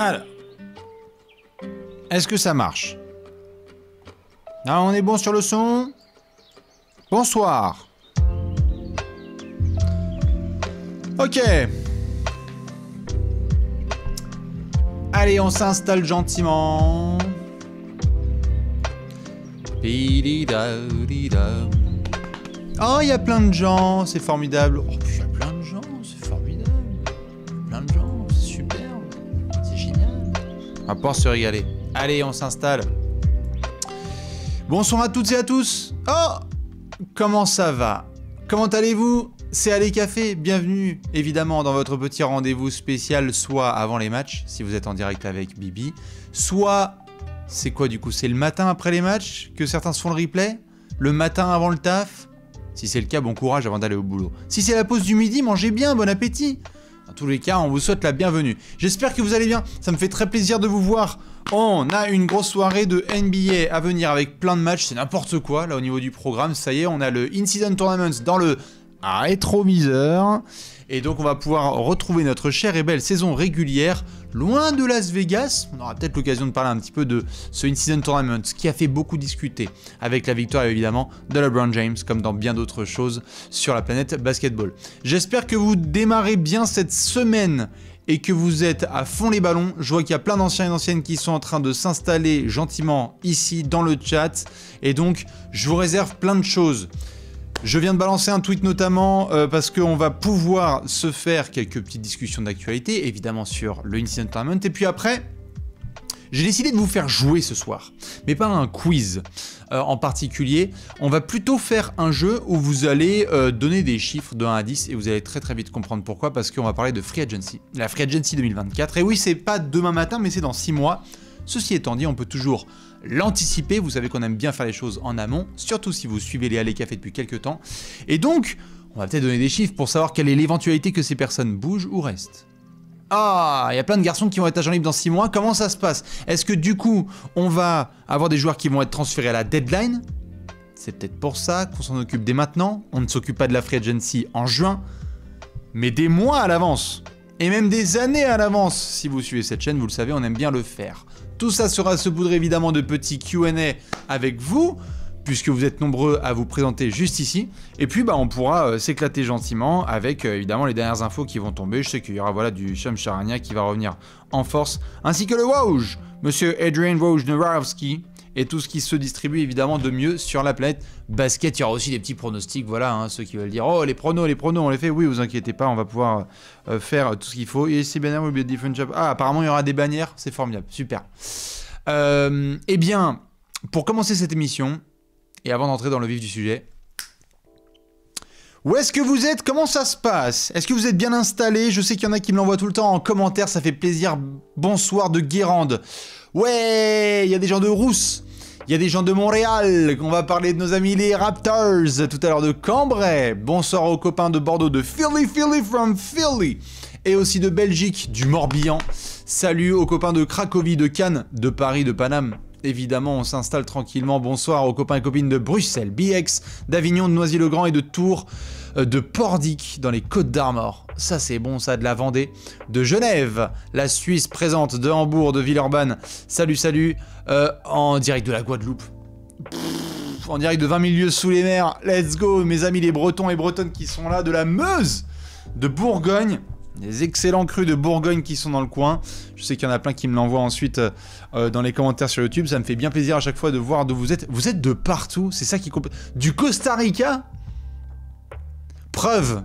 Alors, est-ce que ça marche? Ah, on est bon sur le son? Bonsoir. Ok. Allez, on s'installe gentiment. Oh, il y a plein de gens, c'est formidable. Oh, il y a plein de gens, c'est formidable. Plein de gens, c'est super. C'est génial. On va pouvoir se régaler. Allez, on s'installe. Bonsoir à toutes et à tous. Oh, comment ça va? Comment allez-vous? C'est Allez Café, bienvenue évidemment dans votre petit rendez-vous spécial, soit avant les matchs, si vous êtes en direct avec Bibi, soit, c'est quoi du coup? C'est le matin après les matchs que certains se font le replay? Le matin avant le taf? Si c'est le cas, bon courage avant d'aller au boulot. Si c'est la pause du midi, mangez bien, bon appétit. Dans tous les cas, on vous souhaite la bienvenue. J'espère que vous allez bien, ça me fait très plaisir de vous voir. On a une grosse soirée de NBA à venir avec plein de matchs, c'est n'importe quoi là au niveau du programme. Ça y est, on a le In-Season Tournament dans le rétroviseur. Et donc on va pouvoir retrouver notre chère et belle saison régulière loin de Las Vegas. On aura peut-être l'occasion de parler un petit peu de ce In-Season Tournament qui a fait beaucoup discuter avec la victoire évidemment de LeBron James comme dans bien d'autres choses sur la planète basketball. J'espère que vous démarrez bien cette semaine et que vous êtes à fond les ballons. Je vois qu'il y a plein d'anciens et d'anciennes qui sont en train de s'installer gentiment ici dans le chat. Et donc je vous réserve plein de choses. Je viens de balancer un tweet notamment parce qu'on va pouvoir se faire quelques petites discussions d'actualité, évidemment sur le In-Season Tournament. Et puis après, j'ai décidé de vous faire jouer ce soir, mais pas un quiz en particulier. On va plutôt faire un jeu où vous allez donner des chiffres de 1 à 10 et vous allez très vite comprendre pourquoi, parce qu'on va parler de Free Agency, la Free Agency 2024. Et oui, c'est pas demain matin, mais c'est dans 6 mois. Ceci étant dit, on peut toujours l'anticiper. Vous savez qu'on aime bien faire les choses en amont, surtout si vous suivez les Allez Café depuis quelques temps. Et donc, on va peut-être donner des chiffres pour savoir quelle est l'éventualité que ces personnes bougent ou restent. Ah, il y a plein de garçons qui vont être agents libres dans 6 mois. Comment ça se passe? Est-ce que du coup, on va avoir des joueurs qui vont être transférés à la deadline? C'est peut-être pour ça qu'on s'en occupe dès maintenant. On ne s'occupe pas de la Free Agency en juin, mais des mois à l'avance. Et même des années à l'avance. Si vous suivez cette chaîne, vous le savez, on aime bien le faire. Tout ça sera saupoudré évidemment de petits Q&A avec vous, puisque vous êtes nombreux à vous présenter juste ici. Et puis on pourra s'éclater gentiment avec évidemment les dernières infos qui vont tomber. Je sais qu'il y aura du Shams Charania qui va revenir en force, ainsi que le Woj, monsieur Adrian Wojnarowski, et tout ce qui se distribue évidemment de mieux sur la planète basket. Il y aura aussi des petits pronostics, voilà, hein, ceux qui veulent dire « Oh, les pronos, on les fait » Oui, vous inquiétez pas, on va pouvoir faire tout ce qu'il faut. Et ces bannières will be a different job. Ah, apparemment, il y aura des bannières, c'est formidable, super. Eh bien, pour commencer cette émission, et avant d'entrer dans le vif du sujet, où est-ce que vous êtes? Comment ça se passe? Est-ce que vous êtes bien installés? Je sais qu'il y en a qui me l'envoient tout le temps en commentaire, ça fait plaisir. Bonsoir de Guérande. Ouais, il y a des gens de Rousse, il y a des gens de Montréal, on va parler de nos amis les Raptors, tout à l'heure de Cambrai. Bonsoir aux copains de Bordeaux, de Philly from Philly, et aussi de Belgique, du Morbihan. Salut aux copains de Cracovie, de Cannes, de Paris, de Paname. Évidemment, on s'installe tranquillement. Bonsoir aux copains et copines de Bruxelles, BX, d'Avignon, de Noisy-le-Grand et de Tours, de Pordic dans les Côtes-d'Armor. Ça, c'est bon, ça, de la Vendée. De Genève, la Suisse présente, de Hambourg, de Villeurbanne. Salut, salut. En direct de la Guadeloupe. En direct de 20 000 lieues sous les mers. Let's go, mes amis les Bretons et Bretonnes qui sont là. De la Meuse, de Bourgogne. Des excellents crus de Bourgogne qui sont dans le coin. Je sais qu'il y en a plein qui me l'envoient ensuite dans les commentaires sur YouTube. Ça me fait bien plaisir à chaque fois de voir d'où vous êtes. Vous êtes de partout, c'est ça qui compte. Du Costa Rica? Preuve.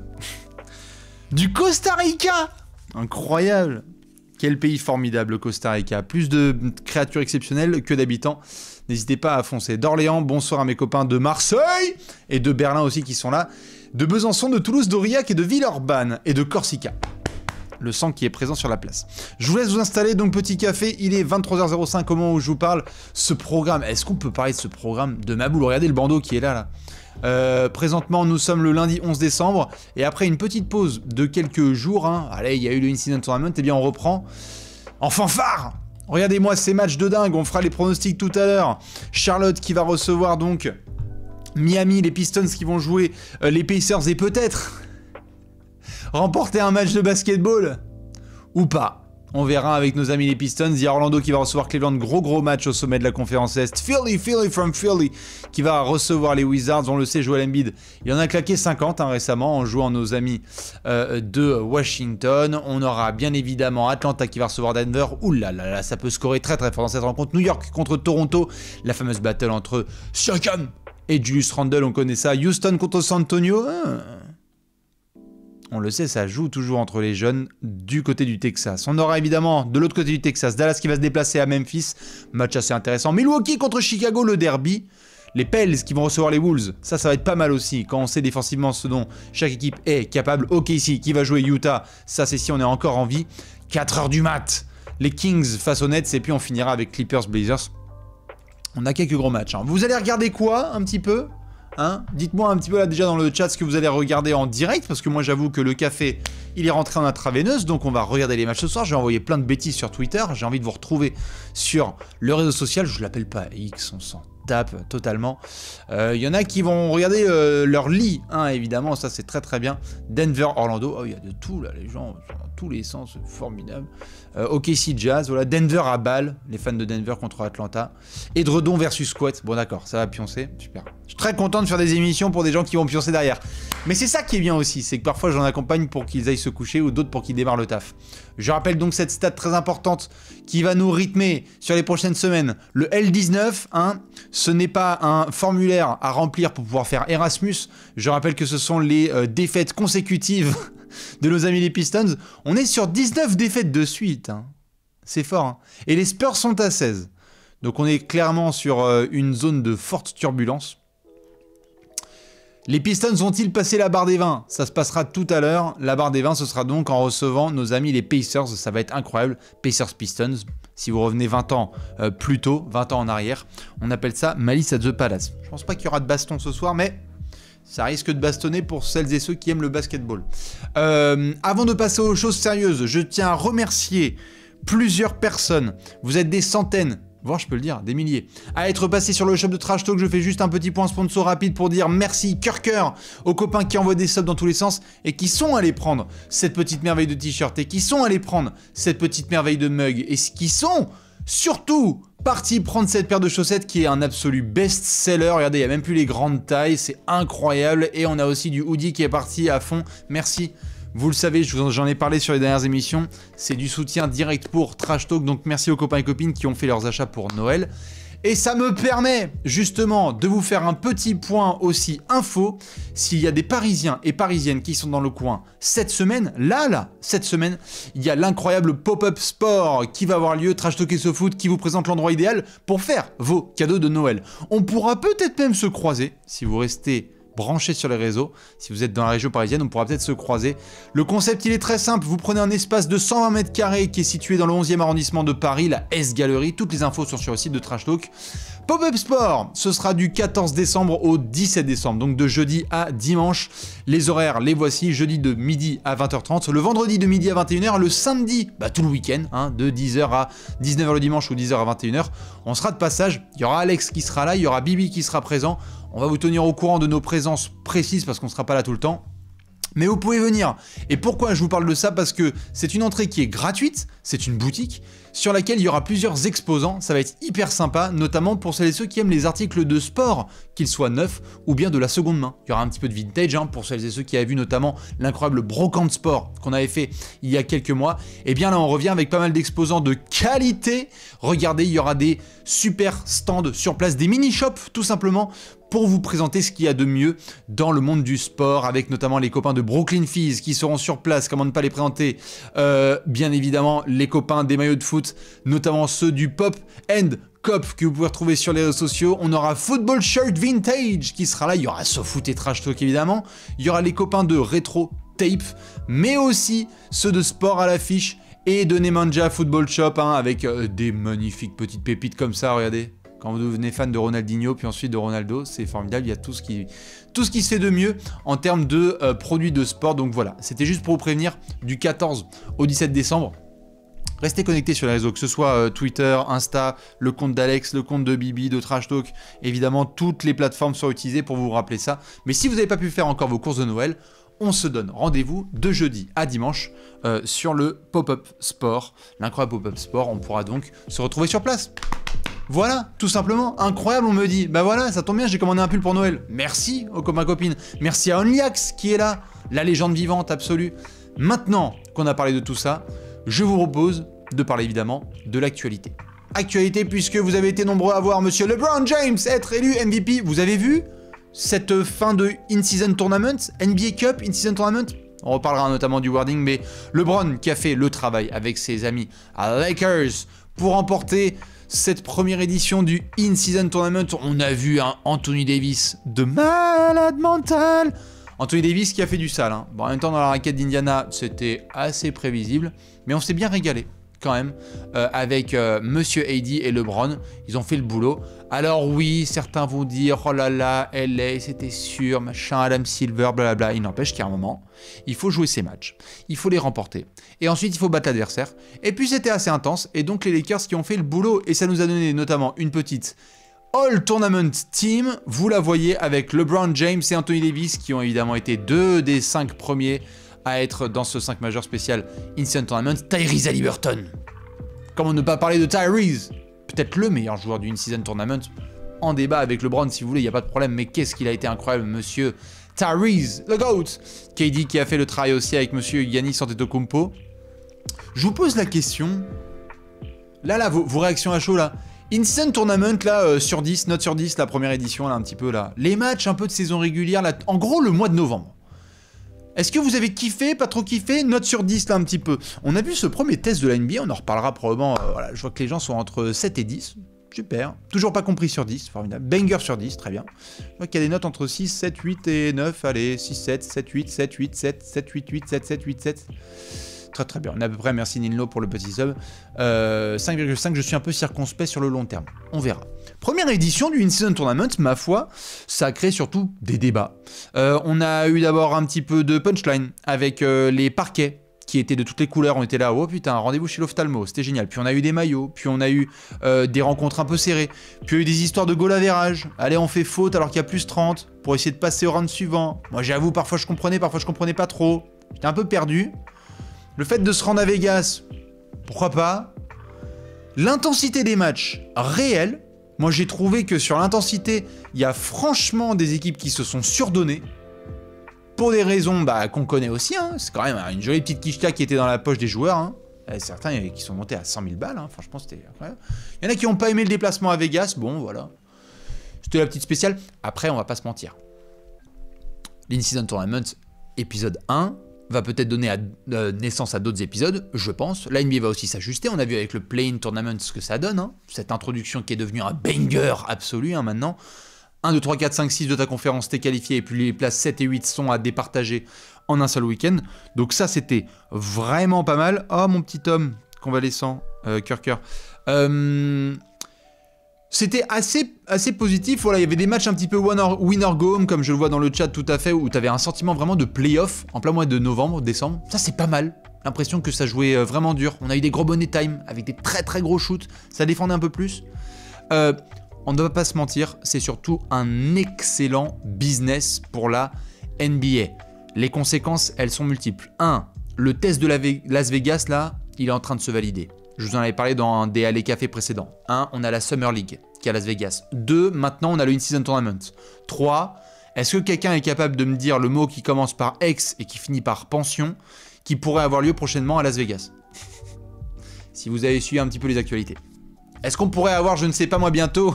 Du Costa Rica? Incroyable. Quel pays formidable, le Costa Rica. Plus de créatures exceptionnelles que d'habitants. N'hésitez pas à foncer. D'Orléans, bonsoir à mes copains de Marseille et de Berlin aussi qui sont là. De Besançon, de Toulouse, d'Aurillac et de Villeurbanne et de Corsica. Le sang qui est présent sur la place. Je vous laisse vous installer, donc petit café, il est 23h05 au moment où je vous parle. Ce programme, est-ce qu'on peut parler de ce programme de ma boule? Regardez le bandeau qui est là. Présentement, nous sommes le lundi 11 décembre, et après une petite pause de quelques jours, hein, allez, il y a eu le In-Season Tournament, et bien on reprend en fanfare. Regardez-moi ces matchs de dingue, on fera les pronostics tout à l'heure. Charlotte qui va recevoir donc Miami, les Pistons qui vont jouer les Pacers et peut-être remporter un match de basketball ou pas. On verra avec nos amis les Pistons. Il y a Orlando qui va recevoir Cleveland. Gros match au sommet de la conférence Est. Philly from Philly qui va recevoir les Wizards. On le sait, Joel Embiid, il en a claqué 50 récemment en jouant nos amis de Washington. On aura bien évidemment Atlanta qui va recevoir Denver. Ouh là là, ça peut scorer très fort dans cette rencontre. New York contre Toronto. La fameuse battle entre Siakam et Julius Randle, on connaît ça. Houston contre San Antonio. On le sait, ça joue toujours entre les jeunes du côté du Texas. On aura évidemment de l'autre côté du Texas, Dallas qui va se déplacer à Memphis. Match assez intéressant. Milwaukee contre Chicago, le derby. Les Pels qui vont recevoir les Wolves. Ça va être pas mal aussi. Quand on sait défensivement ce dont chaque équipe est capable. OKC qui va jouer Utah. Ça, c'est si on est encore en vie. 4h du mat. Les Kings face aux Nets. Et puis on finira avec Clippers Blazers. On a quelques gros matchs. Vous allez regarder quoi un petit peu ? Dites-moi un petit peu là déjà dans le chat ce que vous allez regarder en direct, parce que moi j'avoue que le café il est rentré en intraveineuse, donc on va regarder les matchs ce soir. J'ai envoyé plein de bêtises sur Twitter, j'ai envie de vous retrouver sur le réseau social, je l'appelle pas X, on s'en tape totalement. Il y en a qui vont regarder leur lit, évidemment, ça c'est très bien. Denver, Orlando, il y a de tout là, les gens sont dans tous les sens, c'est formidable. OKC Jazz, voilà, Denver à Bâle, les fans de Denver contre Atlanta. Edredon versus Squat, bon d'accord, ça va pioncer, super. Je suis très content de faire des émissions pour des gens qui vont pioncer derrière. Mais c'est ça qui est bien aussi, c'est que parfois j'en accompagne pour qu'ils aillent se coucher ou d'autres pour qu'ils démarrent le taf. Je rappelle donc cette stat très importante qui va nous rythmer sur les prochaines semaines. Le L19, ce n'est pas un formulaire à remplir pour pouvoir faire Erasmus. Je rappelle que ce sont les défaites consécutives de nos amis les Pistons. On est sur 19 défaites de suite. C'est fort. Et les Spurs sont à 16. Donc on est clairement sur une zone de forte turbulence. Les Pistons vont-ils passer la barre des 20? Ça se passera tout à l'heure. La barre des 20, ce sera donc en recevant nos amis les Pacers. Ça va être incroyable. Pacers-Pistons. Si vous revenez 20 ans plus tôt, 20 ans en arrière, on appelle ça Malice at the Palace. Je pense pas qu'il y aura de baston ce soir, mais ça risque de bastonner pour celles et ceux qui aiment le basketball. Avant de passer aux choses sérieuses, je tiens à remercier plusieurs personnes. Vous êtes des centaines, voire je peux le dire, des milliers, à être passés sur le shop de Trash Talk. Je fais juste un petit point sponsor rapide pour dire merci, cœur, aux copains qui envoient des subs dans tous les sens et qui sont allés prendre cette petite merveille de t-shirt et qui sont allés prendre cette petite merveille de mug et qui sont surtout partis prendre cette paire de chaussettes qui est un absolu best-seller. Regardez, il n'y a même plus les grandes tailles, c'est incroyable. Et on a aussi du hoodie qui est parti à fond. Merci. Vous le savez, j'en ai parlé sur les dernières émissions, c'est du soutien direct pour Trash Talk, donc merci aux copains et copines qui ont fait leurs achats pour Noël. Et ça me permet justement de vous faire un petit point aussi info. S'il y a des Parisiens et Parisiennes qui sont dans le coin cette semaine, cette semaine, il y a l'incroyable Pop-Up Sport qui va avoir lieu, Trash Talk et SoFoot, qui vous présente l'endroit idéal pour faire vos cadeaux de Noël. On pourra peut-être même se croiser si vous restez branchés sur les réseaux. Si vous êtes dans la région parisienne, on pourra peut-être se croiser. Le concept, il est très simple. Vous prenez un espace de 120 mètres carrés qui est situé dans le 11e arrondissement de Paris, la S-Galerie. Toutes les infos sont sur le site de Trash Talk. Pop-Up Sport, ce sera du 14 décembre au 17 décembre, donc de jeudi à dimanche. Les horaires, les voici, jeudi de midi à 20h30, le vendredi de midi à 21h, le samedi, tout le week-end, de 10h à 19h le dimanche ou 10h à 21h. On sera de passage, il y aura Alex qui sera là, il y aura Bibi qui sera présent. On va vous tenir au courant de nos présences précises parce qu'on ne sera pas là tout le temps. Mais vous pouvez venir. Et pourquoi je vous parle de ça? Parce que c'est une entrée qui est gratuite, c'est une boutique sur laquelle il y aura plusieurs exposants. Ça va être hyper sympa, notamment pour celles et ceux qui aiment les articles de sport, qu'ils soient neufs ou bien de la seconde main. Il y aura un petit peu de vintage pour celles et ceux qui avaient vu notamment l'incroyable brocante sport qu'on avait fait il y a quelques mois. Et bien là, on revient avec pas mal d'exposants de qualité. Regardez, il y aura des super stands sur place, des mini-shops tout simplement, pour vous présenter ce qu'il y a de mieux dans le monde du sport, avec notamment les copains de Brooklyn Fizz qui seront sur place, comment ne pas les présenter, bien évidemment les copains des maillots de foot, notamment ceux du Pop and Cop que vous pouvez retrouver sur les réseaux sociaux. On aura Football Shirt Vintage qui sera là, il y aura SoFoot et Trash Talk évidemment, il y aura les copains de Retro Tape, mais aussi ceux de sport à l'affiche et de Nemanja Football Shop, avec des magnifiques petites pépites comme ça, regardez. Quand vous devenez fan de Ronaldinho, puis ensuite de Ronaldo, c'est formidable, il y a tout ce qui se fait de mieux en termes de produits de sport. Donc voilà, c'était juste pour vous prévenir du 14 au 17 décembre. Restez connectés sur les réseaux, que ce soit Twitter, Insta, le compte d'Alex, le compte de Bibi, de Trash Talk. Évidemment, toutes les plateformes sont utilisées pour vous rappeler ça. Mais si vous n'avez pas pu faire encore vos courses de Noël, on se donne rendez-vous de jeudi à dimanche sur le Pop-Up Sport. L'incroyable Pop-Up Sport, on pourra donc se retrouver sur place. Voilà, tout simplement, incroyable, on me dit, bah voilà, ça tombe bien, j'ai commandé un pull pour Noël. Merci aux ma copine, merci à Onlyax qui est là, la légende vivante absolue. Maintenant qu'on a parlé de tout ça, je vous propose de parler évidemment de l'actualité. Actualité puisque vous avez été nombreux à voir monsieur LeBron James être élu MVP. Vous avez vu cette fin de In-Season Tournament, NBA Cup, In-Season Tournament? On reparlera notamment du wording, mais LeBron qui a fait le travail avec ses amis à Lakers pour remporter cette première édition du In-Season Tournament. On a vu un Anthony Davis de malade mental. Anthony Davis qui a fait du sale. Hein. Bon, en même temps, dans la raquette d'Indiana, c'était assez prévisible, mais on s'est bien régalé quand même avec Monsieur AD et LeBron. Ils ont fait le boulot. Alors oui, certains vont dire oh là là, LA, c'était sûr, machin, Adam Silver, blablabla. Il n'empêche qu'à un moment, il faut jouer ses matchs, il faut les remporter, et ensuite il faut battre l'adversaire. Et puis c'était assez intense, et donc les Lakers qui ont fait le boulot, et ça nous a donné notamment une petite All-Tournament Team. Vous la voyez avec LeBron James et Anthony Davis qui ont évidemment été 2 des 5 premiers à être dans ce 5 majeur spécial In-Season Tournament. Tyrese Haliburton. Comment ne pas parler de Tyrese? Peut-être le meilleur joueur du In-Season Tournament. En débat avec LeBron si vous voulez, il n'y a pas de problème. Mais qu'est-ce qu'il a été incroyable, monsieur Tyrese, le GOAT. KD qui a fait le travail aussi avec monsieur Giannis Antetokounmpo. Je vous pose la question. Là, vos réactions à chaud là. In-Season Tournament là, sur 10, note sur 10, la première édition là, un petit peu là. Les matchs un peu de saison régulière là, en gros le mois de novembre. Est-ce que vous avez kiffé, pas trop kiffé? Note sur 10 là un petit peu. On a vu ce premier test de la NBA, on en reparlera probablement. Voilà, je vois que les gens sont entre 7 et 10. Super. Toujours pas compris sur 10, formidable. Banger sur 10, très bien. Je vois qu'il y a des notes entre 6, 7, 8 et 9. Allez, 6, 7, 7, 8, 7, 8, 7, 7, 8, 8, 7, 7, 8, 7. Très très bien, on est à peu près, merci Ninlo pour le petit sub. 5,5, je suis un peu circonspect sur le long terme, on verra. Première édition du In-Season Tournament, ma foi, ça a créé surtout des débats. On a eu d'abord un petit peu de punchline avec les parquets qui étaient de toutes les couleurs, on était là, oh putain, rendez-vous chez l'ophtalmo, c'était génial. Puis on a eu des maillots, puis on a eu des rencontres un peu serrées, puis il y a eu des histoires de goal average. Allez, on fait faute alors qu'il y a plus 30 pour essayer de passer au round suivant. Moi j'avoue, parfois je comprenais pas trop. J'étais un peu perdu. Le fait de se rendre à Vegas, pourquoi pas? L'intensité des matchs, réelle. Moi, j'ai trouvé que sur l'intensité, il y a franchement des équipes qui se sont surdonnées. Pour des raisons qu'on connaît aussi. Hein. C'est quand même une jolie petite quicheta qui était dans la poche des joueurs. Hein. Certains qui sont montés à 100 000 balles. Hein. Franchement, c'était incroyable. Il y en a qui n'ont pas aimé le déplacement à Vegas. Bon, voilà. C'était la petite spéciale. Après, on va pas se mentir. L'In-Season Tournament, épisode 1... va peut-être donner naissance à d'autres épisodes, je pense. La NBA va aussi s'ajuster, on a vu avec le Play-in Tournament ce que ça donne, hein. Cette introduction qui est devenue un banger absolu hein, maintenant. 1, 2, 3, 4, 5, 6 de ta conférence, t'es qualifié, et puis les places 7 et 8 sont à départager en un seul week-end. Donc ça, c'était vraiment pas mal. Oh, mon petit homme, convalescent, cœur. C'était assez positif, voilà, il y avait des matchs un petit peu winner go home, comme je le vois dans le chat tout à fait, où tu avais un sentiment vraiment de play-off en plein mois de novembre, décembre. Ça, c'est pas mal. L'impression que ça jouait vraiment dur. On a eu des gros bonnet time avec des très très gros shoots. Ça défendait un peu plus. On ne va pas se mentir, c'est surtout un excellent business pour la NBA. Les conséquences, elles sont multiples. 1. Le test de Las Vegas, là, il est en train de se valider. Je vous en avais parlé dans un des Alley Café précédents. 1. On a la Summer League qui est à Las Vegas. 2. Maintenant, on a le In-Season Tournament. 3. Est-ce que quelqu'un est capable de me dire le mot qui commence par ex et qui finit par pension qui pourrait avoir lieu prochainement à Las Vegas? Si vous avez suivi un petit peu les actualités. Est-ce qu'on pourrait avoir, je ne sais pas moi, bientôt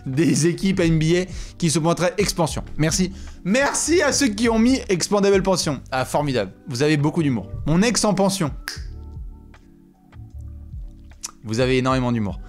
des équipes NBA qui se pointeraient expansion? Merci. Merci à ceux qui ont mis Expandable Pension. Ah, formidable. Vous avez beaucoup d'humour. Mon ex en pension. Vous avez énormément d'humour.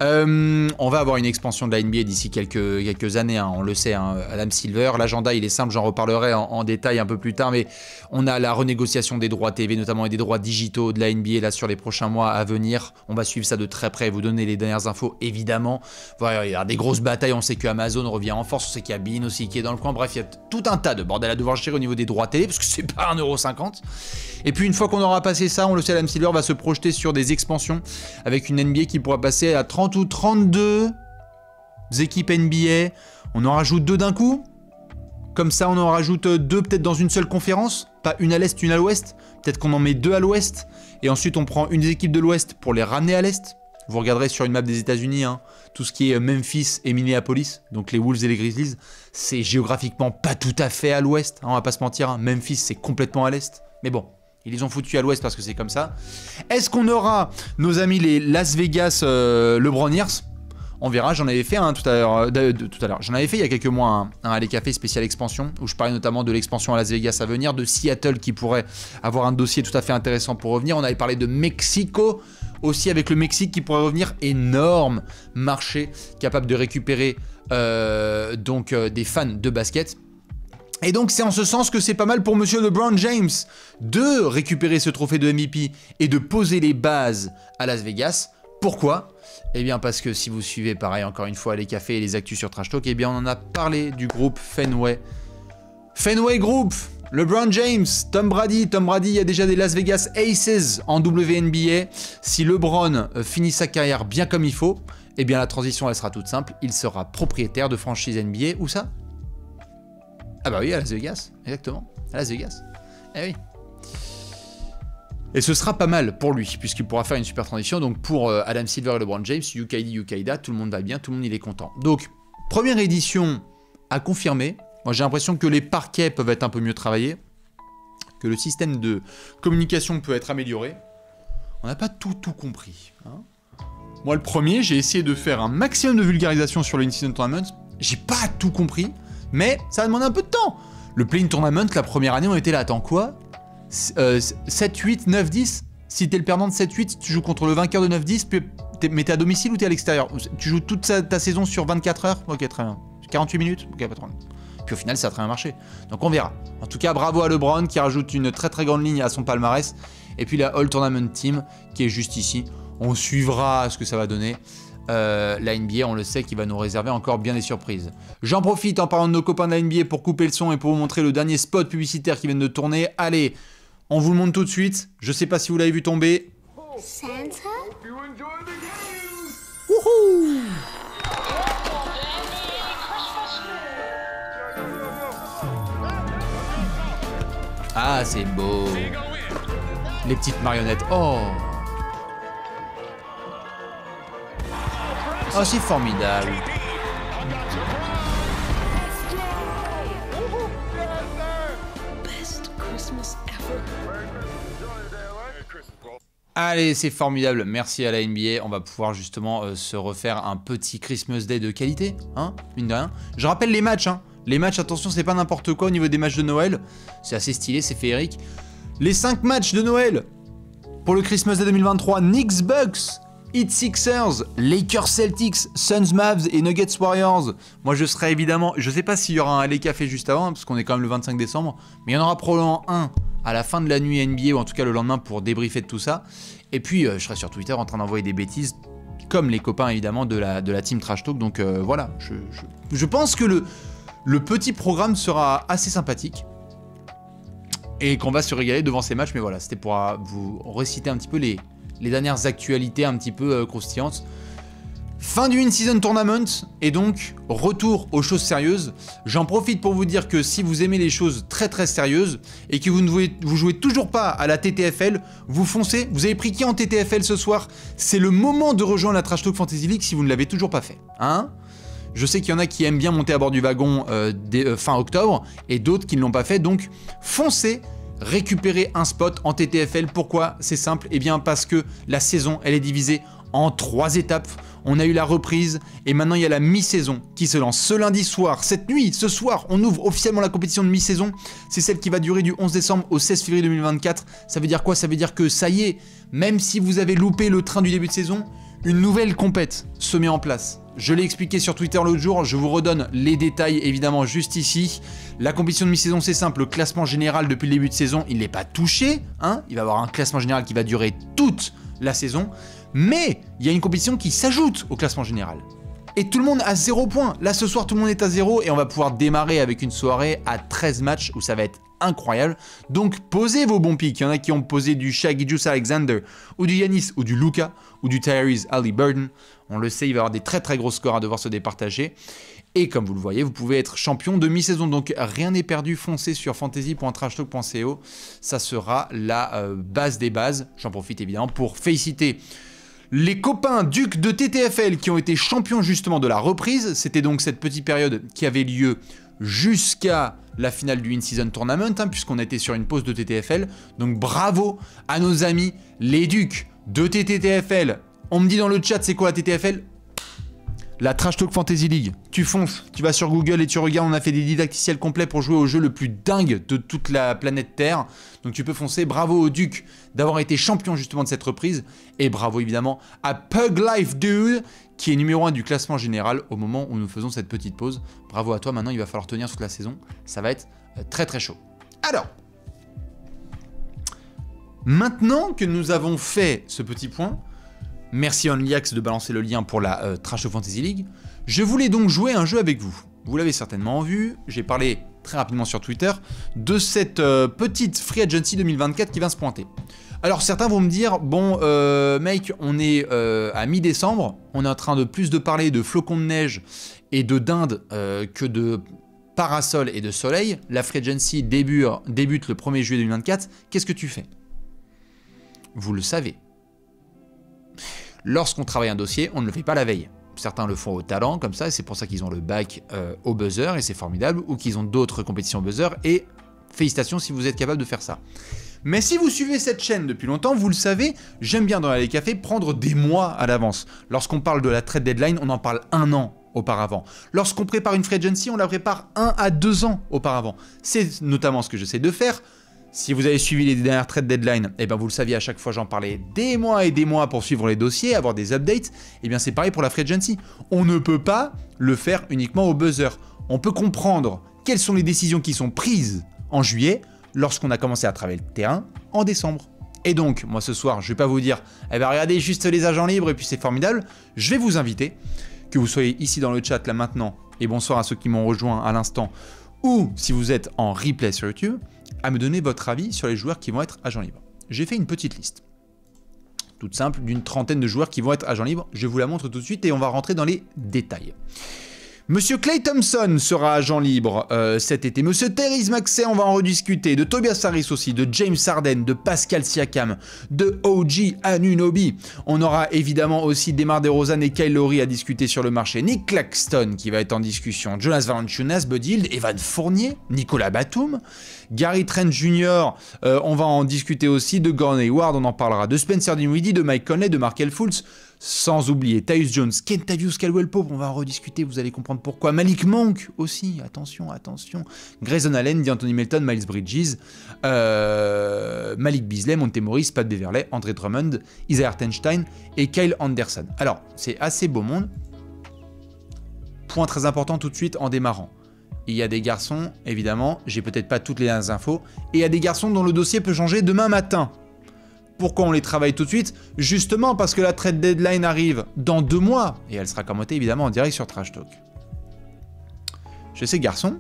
On va avoir une expansion de la NBA d'ici quelques années, hein, on le sait, hein, Adam Silver. L'agenda, il est simple, j'en reparlerai en détail un peu plus tard, mais on a la renégociation des droits TV, notamment, et des droits digitaux de la NBA là, sur les prochains mois à venir. On va suivre ça de très près, vous donner les dernières infos, évidemment. Voilà, il y a des grosses batailles, on sait que Amazon revient en force, on sait qu'il y a Bein aussi qui est dans le coin. Bref, il y a tout un tas de bordel à devoir gérer au niveau des droits télé, parce que c'est pas 1,50 €. Et puis, une fois qu'on aura passé ça, on le sait, Adam Silver va se projeter sur des expansions avec une NBA qui pourra passer à 30 ou 32 équipes NBA. On en rajoute 2 d'un coup. Comme ça, on en rajoute 2 peut-être dans une seule conférence. Pas une à l'Est, une à l'Ouest. Peut-être qu'on en met 2 à l'Ouest. Et ensuite, on prend une des équipes de l'Ouest pour les ramener à l'Est. Vous regarderez sur une map des États-Unis, hein, tout ce qui est Memphis et Minneapolis, donc les Wolves et les Grizzlies, c'est géographiquement pas tout à fait à l'Ouest, hein, on va pas se mentir. Hein. Memphis, c'est complètement à l'Est. Mais bon, ils les ont foutus à l'Ouest parce que c'est comme ça. Est-ce qu'on aura nos amis les Las Vegas LeBroniers? On verra, j'en avais fait un tout à l'heure. J'en avais fait il y a quelques mois un Allez Café spécial expansion, où je parlais notamment de l'expansion à Las Vegas à venir, de Seattle qui pourrait avoir un dossier tout à fait intéressant pour revenir. On avait parlé de Mexico, aussi avec le Mexique qui pourrait revenir, énorme marché, capable de récupérer des fans de basket. Et donc c'est en ce sens que c'est pas mal pour monsieur LeBron James de récupérer ce trophée de MVP et de poser les bases à Las Vegas. Pourquoi ? Eh bien parce que si vous suivez pareil encore une fois les cafés et les actus sur Trash Talk, eh bien on en a parlé du groupe Fenway. Fenway Group, LeBron James, Tom Brady, il y a déjà des Las Vegas Aces en WNBA. Si LeBron finit sa carrière bien comme il faut, eh bien la transition elle sera toute simple, il sera propriétaire de franchise NBA. Où ça ? Ah bah oui, à Las Vegas, exactement, à Las Vegas. Eh oui. Et ce sera pas mal pour lui, puisqu'il pourra faire une super transition. Donc pour Adam Silver et LeBron James, Yukaidi, Yukaida, tout le monde va bien, tout le monde il est content. Donc, première édition à confirmer. Moi j'ai l'impression que les parquets peuvent être un peu mieux travaillés, que le système de communication peut être amélioré. On n'a pas tout compris. Hein. Moi le premier, j'ai essayé de faire un maximum de vulgarisation sur le In-Season Tournament. J'ai pas tout compris, mais ça a demandé un peu de temps. Le Play-In Tournament, la première année, on était là, attends quoi ? 7, 8, 9, 10. Si t'es le perdant de 7, 8, tu joues contre le vainqueur de 9, 10, mais t'es à domicile ou t'es à l'extérieur? Tu joues toute ta saison sur 24 heures? Ok, très bien. 48 minutes? Ok, pas de problème. Puis au final, ça a très bien marché. Donc on verra. En tout cas, bravo à LeBron qui rajoute une très très grande ligne à son palmarès. Et puis la All Tournament Team qui est juste ici. On suivra ce que ça va donner. La NBA, on le sait, qui va nous réserver encore bien des surprises. J'en profite en parlant de nos copains de la NBA pour couper le son et pour vous montrer le dernier spot publicitaire qui vient de tourner. Allez, on vous le montre tout de suite. Je sais pas si vous l'avez vu tomber. Santa? Wouhou! Ah, c'est beau. Les petites marionnettes. Oh! Oh, c'est formidable. Best Christmas ever. Allez, c'est formidable. Merci à la NBA. On va pouvoir justement se refaire un petit Christmas Day de qualité, hein, mine de rien. Je rappelle les matchs, hein. Les matchs, attention, c'est pas n'importe quoi au niveau des matchs de Noël. C'est assez stylé, c'est féerique. Les 5 matchs de Noël pour le Christmas Day 2023. Knicks Bucks, Heat Sixers, Lakers Celtics, Suns Mavs et Nuggets Warriors. Moi je serai évidemment, je sais pas s'il y aura un Alley Café juste avant, hein, parce qu'on est quand même le 25 décembre, mais il y en aura probablement un à la fin de la nuit NBA, ou en tout cas le lendemain pour débriefer de tout ça. Et puis je serai sur Twitter en train d'envoyer des bêtises, comme les copains évidemment de la team Trash Talk. Donc voilà, je pense que le petit programme sera assez sympathique. Et qu'on va se régaler devant ces matchs, mais voilà, c'était pour vous réciter un petit peu les dernières actualités un petit peu croustillantes. Fin du In-Season Tournament, et donc retour aux choses sérieuses. J'en profite pour vous dire que si vous aimez les choses très très sérieuses, et que vous jouez toujours pas à la TTFL, vous foncez. Vous avez pris qui en TTFL ce soir? C'est le moment de rejoindre la Trash Talk Fantasy League si vous ne l'avez toujours pas fait. Hein? Je sais qu'il y en a qui aiment bien monter à bord du wagon fin octobre, et d'autres qui ne l'ont pas fait, donc foncez, récupérez un spot en TTFL. Pourquoi? C'est simple, et bien parce que la saison, elle est divisée en 3 étapes. On a eu la reprise, et maintenant il y a la mi-saison qui se lance. Ce lundi soir, cette nuit, ce soir, on ouvre officiellement la compétition de mi-saison. C'est celle qui va durer du 11 décembre au 16 février 2024. Ça veut dire quoi? Ça veut dire que ça y est, même si vous avez loupé le train du début de saison, une nouvelle compète se met en place. Je l'ai expliqué sur Twitter l'autre jour, je vous redonne les détails évidemment juste ici. La compétition de mi-saison c'est simple, le classement général depuis le début de saison il n'est pas touché, hein. Il va y avoir un classement général qui va durer toute la saison, mais il y a une compétition qui s'ajoute au classement général. Et tout le monde a 0 points. Là ce soir tout le monde est à 0 et on va pouvoir démarrer avec une soirée à 13 matchs où ça va être incroyable. Donc posez vos bons pics. Il y en a qui ont posé du Shai Gilgeous-Alexander, ou du Giannis, ou du Luka, ou du Tyrese Haliburton. On le sait, il va y avoir des très très gros scores à devoir se départager. Et comme vous le voyez, vous pouvez être champion de mi-saison. Donc rien n'est perdu, foncez sur fantasy.trashtalk.co. Ça sera la base des bases. J'en profite évidemment pour féliciter les copains Duc de TTFL qui ont été champions justement de la reprise. C'était donc cette petite période qui avait lieu jusqu'à la finale du In-Season Tournament, puisqu'on était sur une pause de TTFL. Donc bravo à nos amis les Ducs de TTFL. On me dit dans le chat, c'est quoi la TTFL ? La Trash Talk Fantasy League. Tu fonces, tu vas sur Google et tu regardes, on a fait des didacticiels complets pour jouer au jeu le plus dingue de toute la planète Terre. Donc tu peux foncer. Bravo au Duc d'avoir été champion justement de cette reprise. Et bravo évidemment à Pug Life Dude, qui est numéro 1 du classement général au moment où nous faisons cette petite pause. Bravo à toi, maintenant il va falloir tenir toute la saison. Ça va être très très chaud. Alors, maintenant que nous avons fait ce petit point, merci OnlyAx de balancer le lien pour la Trash Talk Fantasy League. Je voulais donc jouer un jeu avec vous. Vous l'avez certainement vu, j'ai parlé très rapidement sur Twitter de cette petite Free Agency 2024 qui va se pointer. Alors certains vont me dire, bon mec, on est à mi-décembre, on est en train de plus de parler de flocons de neige et de dinde que de parasol et de soleil. La Free Agency débute le 1er juillet 2024, qu'est-ce que tu fais? Vous le savez. Lorsqu'on travaille un dossier, on ne le fait pas la veille. Certains le font au talent, comme ça, et c'est pour ça qu'ils ont le bac au buzzer, et c'est formidable, ou qu'ils ont d'autres compétitions au buzzer, et félicitations si vous êtes capable de faire ça. Mais si vous suivez cette chaîne depuis longtemps, vous le savez, j'aime bien dans les cafés prendre des mois à l'avance. Lorsqu'on parle de la trade deadline, on en parle 1 an auparavant. Lorsqu'on prépare une free agency, on la prépare 1 à 2 ans auparavant. C'est notamment ce que j'essaie de faire. Si vous avez suivi les dernières trade deadlines, eh bien vous le saviez, à chaque fois j'en parlais des mois et des mois pour suivre les dossiers, avoir des updates. Eh bien c'est pareil pour la free agency. On ne peut pas le faire uniquement au buzzer. On peut comprendre quelles sont les décisions qui sont prises en juillet lorsqu'on a commencé à travailler le terrain en décembre. Et donc, moi ce soir, je ne vais pas vous dire, eh bien regardez juste les agents libres et puis c'est formidable. Je vais vous inviter, que vous soyez ici dans le chat là maintenant, et bonsoir à ceux qui m'ont rejoint à l'instant, ou si vous êtes en replay sur YouTube, à me donner votre avis sur les joueurs qui vont être agents libres. J'ai fait une petite liste, toute simple, d'une trentaine de joueurs qui vont être agents libres. Je vous la montre tout de suite et on va rentrer dans les détails. Monsieur Klay Thompson sera agent libre cet été. Monsieur Tyrese Maxey, on va en rediscuter. De Tobias Harris aussi, de James Harden, de Pascal Siakam, de OG Anunoby. On aura évidemment aussi DeMar DeRozan et Kyle Lowry à discuter sur le marché. Nick Claxton qui va être en discussion. Jonas Valanciunas, Buddy Hield, Evan Fournier, Nicolas Batum, Gary Trent Jr. On va en discuter aussi. De Gordon Hayward, on en parlera. De Spencer Dinwiddie, de Mike Conley, de Markelle Fultz. Sans oublier Tyus Jones, Kentavious Caldwell-Pope, on va en rediscuter, vous allez comprendre pourquoi. Malik Monk aussi, attention, attention. Grayson Allen, D'Anthony Melton, Miles Bridges, Malik Beasley, Monte Morris, Pat Beverley, Andre Drummond, Isaiah Hartenstein et Kyle Anderson. Alors, c'est assez beau monde. Point très important tout de suite en démarrant. Il y a des garçons, évidemment, j'ai peut-être pas toutes les infos, et il y a des garçons dont le dossier peut changer demain matin. Pourquoi on les travaille tout de suite? Justement parce que la trade deadline arrive dans 2 mois, et elle sera commentée évidemment en direct sur Trash Talk. Chez ces garçons,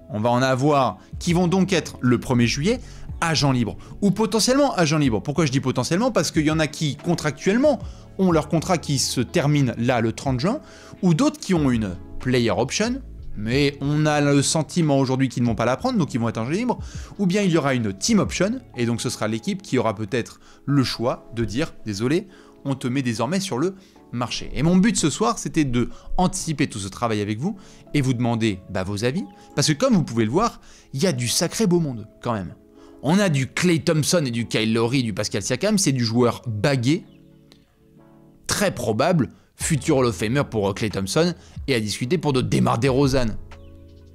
on va en avoir qui vont donc être le 1er juillet agents libres, ou potentiellement agents libres. Pourquoi je dis potentiellement? Parce qu'il y en a qui contractuellement ont leur contrat qui se termine là le 30 juin, ou d'autres qui ont une player option, mais on a le sentiment aujourd'hui qu'ils ne vont pas la prendre, donc ils vont être agents libres, ou bien il y aura une team option, et donc ce sera l'équipe qui aura peut-être le choix de dire « Désolé, on te met désormais sur le marché ». Et mon but ce soir, c'était de anticiper tout ce travail avec vous, et vous demander vos avis, parce que comme vous pouvez le voir, il y a du sacré beau monde quand même. On a du Klay Thompson et du Kyle Lowry, du Pascal Siakam, c'est du joueur bagué, très probable, futur Hall of Famer pour Klay Thompson, et à discuter pour de DeMar DeRozan,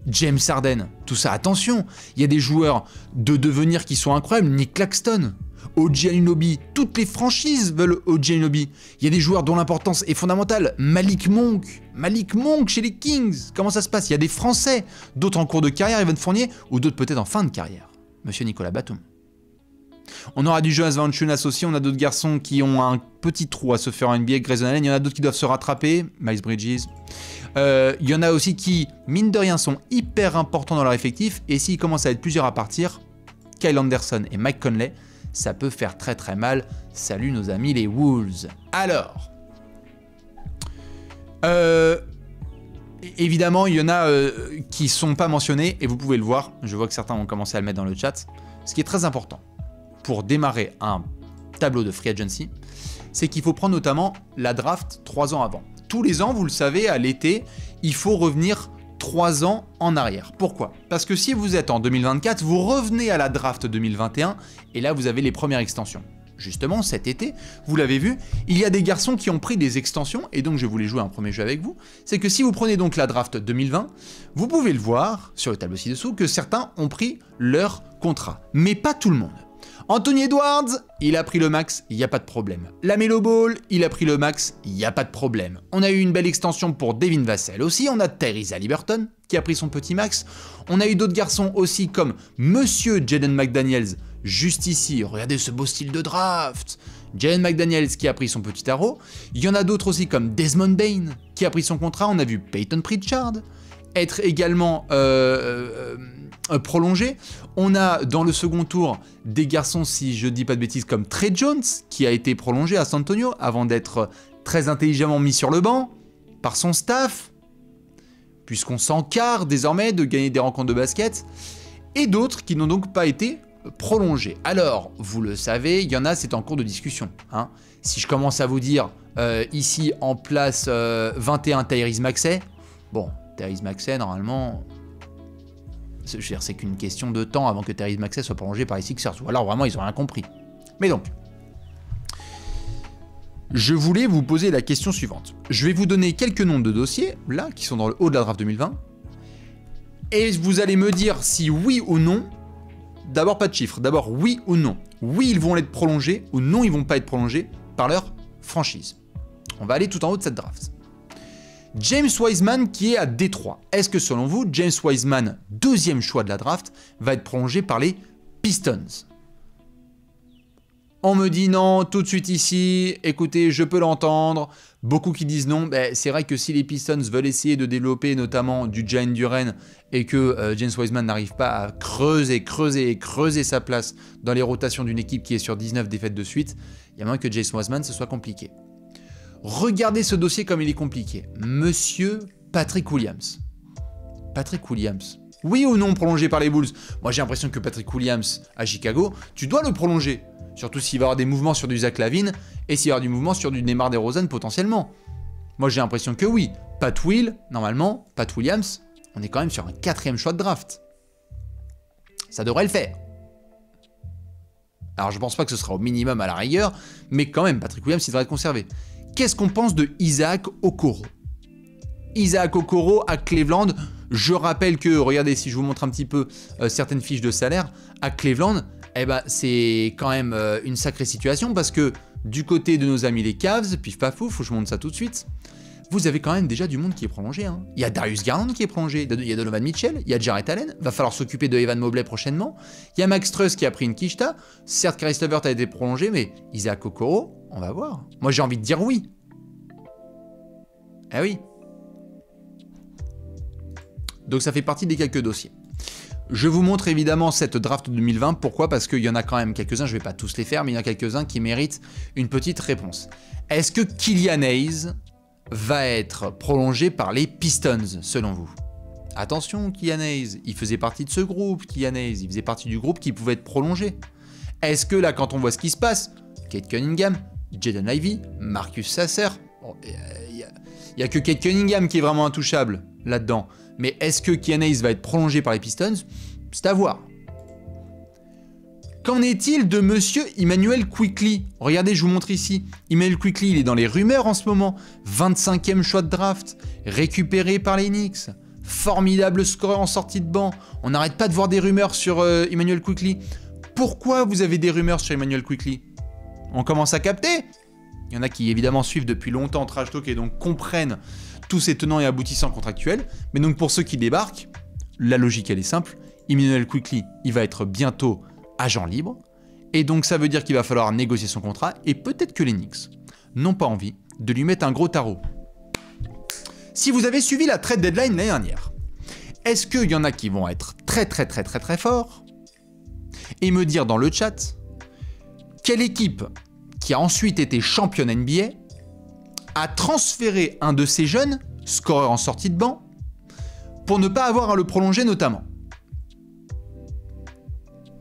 James Harden, tout ça, attention, il y a des joueurs de devenir qui sont incroyables, Nick Claxton, OG Anunoby, toutes les franchises veulent OG Anunoby, il y a des joueurs dont l'importance est fondamentale, Malik Monk chez les Kings, comment ça se passe? Il y a des Français, d'autres en cours de carrière, Evan Fournier, ou d'autres peut-être en fin de carrière, Monsieur Nicolas Batum. On aura du Jonas Valanciunas aussi, on a d'autres garçons qui ont un petit trou à se faire en NBA, Grayson Allen, il y en a d'autres qui doivent se rattraper, Miles Bridges. Il y en a aussi qui, mine de rien, sont hyper importants dans leur effectif, et s'ils commencent à être plusieurs à partir, Kyle Anderson et Mike Conley, ça peut faire très très mal. Salut nos amis les Wolves. Alors, évidemment, il y en a qui sont pas mentionnés, et vous pouvez le voir, je vois que certains ont commencé à le mettre dans le chat. Ce qui est très important pour démarrer un tableau de free agency, c'est qu'il faut prendre notamment la draft 3 ans avant. Tous les ans, vous le savez, à l'été, il faut revenir 3 ans en arrière. Pourquoi? Parce que si vous êtes en 2024, vous revenez à la draft 2021, et là vous avez les premières extensions. Justement, cet été, vous l'avez vu, il y a des garçons qui ont pris des extensions, et donc je voulais jouer un premier jeu avec vous, c'est que si vous prenez donc la draft 2020, vous pouvez le voir, sur le tableau ci-dessous, que certains ont pris leur contrat, mais pas tout le monde. Anthony Edwards, il a pris le max, il n'y a pas de problème. LaMelo Ball, il a pris le max, il n'y a pas de problème. On a eu une belle extension pour Devin Vassell aussi, on a Tyrese Haliburton qui a pris son petit max. On a eu d'autres garçons aussi comme Monsieur Jaden McDaniels, juste ici, regardez ce beau style de draft. Jaden McDaniels qui a pris son petit tarot. Il y en a d'autres aussi comme Desmond Bane qui a pris son contrat, on a vu Peyton Pritchard être également prolongé. On a dans le second tour des garçons, si je dis pas de bêtises, comme Trey Jones qui a été prolongé à San Antonio avant d'être très intelligemment mis sur le banc par son staff, puisqu'on s'encarre désormais de gagner des rencontres de basket, et d'autres qui n'ont donc pas été prolongés. Alors, vous le savez, il y en a, c'est en cours de discussion. Hein. Si je commence à vous dire ici en place 21 Tyrese Maxey, bon, Tyrese Maxey, normalement, c'est qu'une question de temps avant que Tyrese Maxey soit prolongé par les Sixers. Ou alors vraiment, ils n'ont rien compris. Mais donc, je voulais vous poser la question suivante. Je vais vous donner quelques noms de dossiers, là, qui sont dans le haut de la draft 2020. Et vous allez me dire si oui ou non, d'abord pas de chiffres, d'abord oui ou non. Oui, ils vont être prolongés, ou non, ils vont pas être prolongés par leur franchise. On va aller tout en haut de cette draft. James Wiseman qui est à Détroit. Est-ce que selon vous, James Wiseman, deuxième choix de la draft, va être prolongé par les Pistons? On me dit non tout de suite ici, écoutez, je peux l'entendre. Beaucoup qui disent non, ben, c'est vrai que si les Pistons veulent essayer de développer notamment du Jalen Duren et que James Wiseman n'arrive pas à creuser sa place dans les rotations d'une équipe qui est sur 19 défaites de suite, il y a moyen que James Wiseman ce soit compliqué. Regardez ce dossier comme il est compliqué. Monsieur Patrick Williams. Patrick Williams. Oui ou non prolongé par les Bulls? Moi j'ai l'impression que Patrick Williams à Chicago, tu dois le prolonger. Surtout s'il va y avoir des mouvements sur du Zach LaVine et s'il y aura du mouvement sur du DeMar DeRozan potentiellement. Moi j'ai l'impression que oui. Pat Will, normalement, Pat Williams, on est quand même sur un 4e choix de draft. Ça devrait le faire. Alors je pense pas que ce sera au minimum à la rigueur, mais quand même Patrick Williams il devrait être conservé. Qu'est-ce qu'on pense de Isaac Okoro? Isaac Okoro à Cleveland, je rappelle que, regardez si je vous montre un petit peu certaines fiches de salaire, à Cleveland, eh ben, c'est quand même une sacrée situation parce que du côté de nos amis les Cavs, pif paf pouf, faut que je montre ça tout de suite, vous avez quand même déjà du monde qui est prolongé. Hein. Il y a Darius Garland qui est prolongé, il y a Donovan Mitchell, il y a Jarrett Allen, va falloir s'occuper de Evan Mobley prochainement, il y a Max Strus qui a pris une quicheta, certes Caris LeVert a été prolongé, mais Isaac Okoro, on va voir. Moi j'ai envie de dire oui. Eh oui. Donc ça fait partie des quelques dossiers. Je vous montre évidemment cette draft 2020, pourquoi? Parce qu'il y en a quand même quelques-uns, je ne vais pas tous les faire, mais il y en a quelques-uns qui méritent une petite réponse. Est-ce que Killian Hayes va être prolongé par les Pistons, selon vous? Attention, Killian Hayes, il faisait partie de ce groupe, Killian Hayes, il faisait partie du groupe qui pouvait être prolongé. Est-ce que là, quand on voit ce qui se passe, Cade Cunningham, Jaden Ivey, Marcus Sasser, bon, il n'y a que Cade Cunningham qui est vraiment intouchable là-dedans. Mais est-ce que Killian Hayes va être prolongé par les Pistons? C'est à voir. Qu'en est-il de monsieur Immanuel Quickley? Regardez, je vous montre ici. Immanuel Quickley, il est dans les rumeurs en ce moment. 25e choix de draft, récupéré par les Knicks. Formidable scoreur en sortie de banc. On n'arrête pas de voir des rumeurs sur Immanuel Quickley. Pourquoi vous avez des rumeurs sur Immanuel Quickley? On commence à capter. Il y en a qui évidemment suivent depuis longtemps Trash Talk et donc comprennent tous ces tenants et aboutissants contractuels. Mais donc pour ceux qui débarquent, la logique elle est simple. Immanuel Quickley, il va être bientôt agent libre. Et donc ça veut dire qu'il va falloir négocier son contrat, et peut-être que les Knicks n'ont pas envie de lui mettre un gros tarot. Si vous avez suivi la trade deadline l'année dernière, est-ce qu'il y en a qui vont être très forts et me dire dans le chat quelle équipe qui a ensuite été championne NBA a transféré un de ces jeunes, scoreur en sortie de banc, pour ne pas avoir à le prolonger notamment?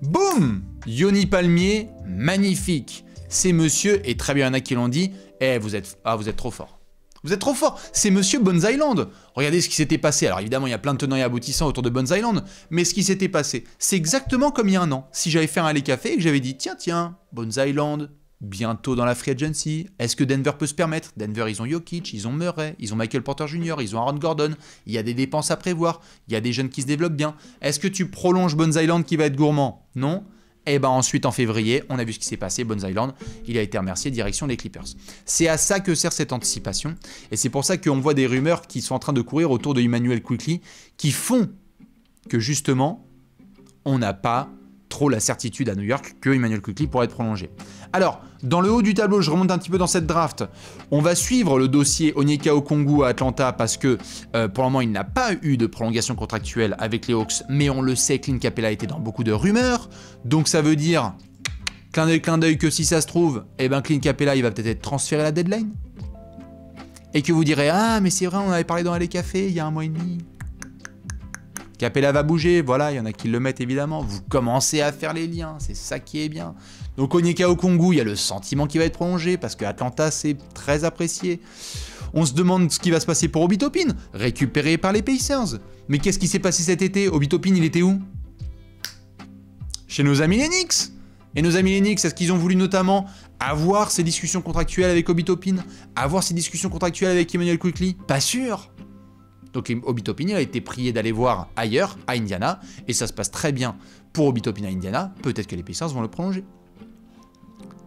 Boum! Yoni Palmier, magnifique. C'est monsieur, et très bien, il y en a qui l'ont dit, vous êtes trop fort. Vous êtes trop fort. C'est monsieur Bones Island. Regardez ce qui s'était passé. Alors évidemment, il y a plein de tenants et aboutissants autour de Bones Island, mais ce qui s'était passé, c'est exactement comme il y a un an. Si j'avais fait un Alley Café et que j'avais dit, tiens, Bones Island, bientôt dans la free agency, est-ce que Denver peut se permettre? Denver, ils ont Jokic, ils ont Murray, ils ont Michael Porter Jr., ils ont Aaron Gordon, il y a des dépenses à prévoir, il y a des jeunes qui se développent bien. Est-ce que tu prolonges Bones Island qui va être gourmand? Non. Et ben ensuite en février, on a vu ce qui s'est passé, Bones Island, il a été remercié direction des Clippers. C'est à ça que sert cette anticipation, et c'est pour ça qu'on voit des rumeurs qui sont en train de courir autour de Immanuel Quickley, qui font que justement, on n'a pas trop la certitude à New York que Immanuel Quickley pourrait être prolongé. Alors, dans le haut du tableau, je remonte un petit peu dans cette draft, on va suivre le dossier Onyeka Okongwu à Atlanta parce que pour le moment, il n'a pas eu de prolongation contractuelle avec les Hawks, mais on le sait, Clint Capella était dans beaucoup de rumeurs, donc ça veut dire, clin d'œil que si ça se trouve, Clint Capella, il va peut-être être transféré à la deadline. Et que vous direz, ah mais c'est vrai, on avait parlé dans les cafés il y a 1 mois et demi. Capella va bouger, voilà, il y en a qui le mettent évidemment. Vous commencez à faire les liens, c'est ça qui est bien. Donc Onyeka Okongwu, il y a le sentiment qu'il va être prolongé parce que Atlanta c'est très apprécié. On se demande ce qui va se passer pour Obi Toppin, récupéré par les Pacers. Mais qu'est-ce qui s'est passé cet été? Obi Toppin, il était où? Chez nos amis les Knicks. Et nos amis les Knicks, est-ce qu'ils ont voulu notamment avoir ces discussions contractuelles avec Obi Toppin, avoir ces discussions contractuelles avec Immanuel Quickley? Pas sûr. Donc Obi Toppin a été prié d'aller voir ailleurs, à Indiana, et ça se passe très bien pour Obi Toppin à Indiana, peut-être que les Pacers vont le prolonger.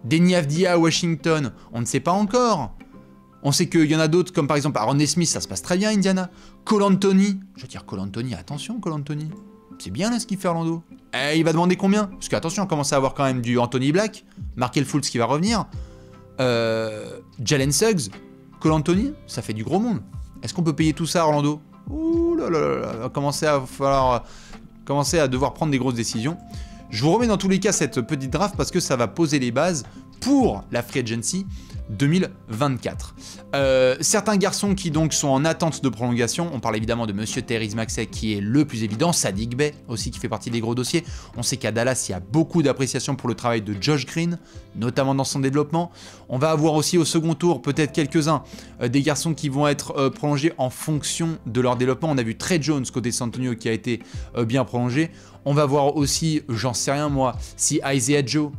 Deni Avdija à Washington, on ne sait pas encore. On sait qu'il y en a d'autres, comme par exemple Aaron Nesmith, ça se passe très bien à Indiana. Cole Anthony, je veux dire Cole Anthony, attention Cole Anthony, c'est bien là ce qu'il fait Orlando. Il va demander combien? Parce qu'attention, on commence à avoir quand même du Anthony Black, Markelle Fultz qui va revenir, Jalen Suggs, Cole Anthony, ça fait du gros monde. Est-ce qu'on peut payer tout ça à Orlando? Ouh là là là, va commencer à devoir prendre des grosses décisions. Je vous remets dans tous les cas cette petite draft parce que ça va poser les bases pour la Free Agency 2024. Certains garçons qui donc sont en attente de prolongation, on parle évidemment de Monsieur Tyrese Maxey qui est le plus évident, Saddiq Bey aussi qui fait partie des gros dossiers. On sait qu'à Dallas il y a beaucoup d'appréciation pour le travail de Josh Green, notamment dans son développement. On va avoir aussi au second tour peut-être quelques-uns des garçons qui vont être prolongés en fonction de leur développement. On a vu Trey Jones côté San Antonio qui a été bien prolongé. On va voir aussi, j'en sais rien moi, si Isaiah Joe,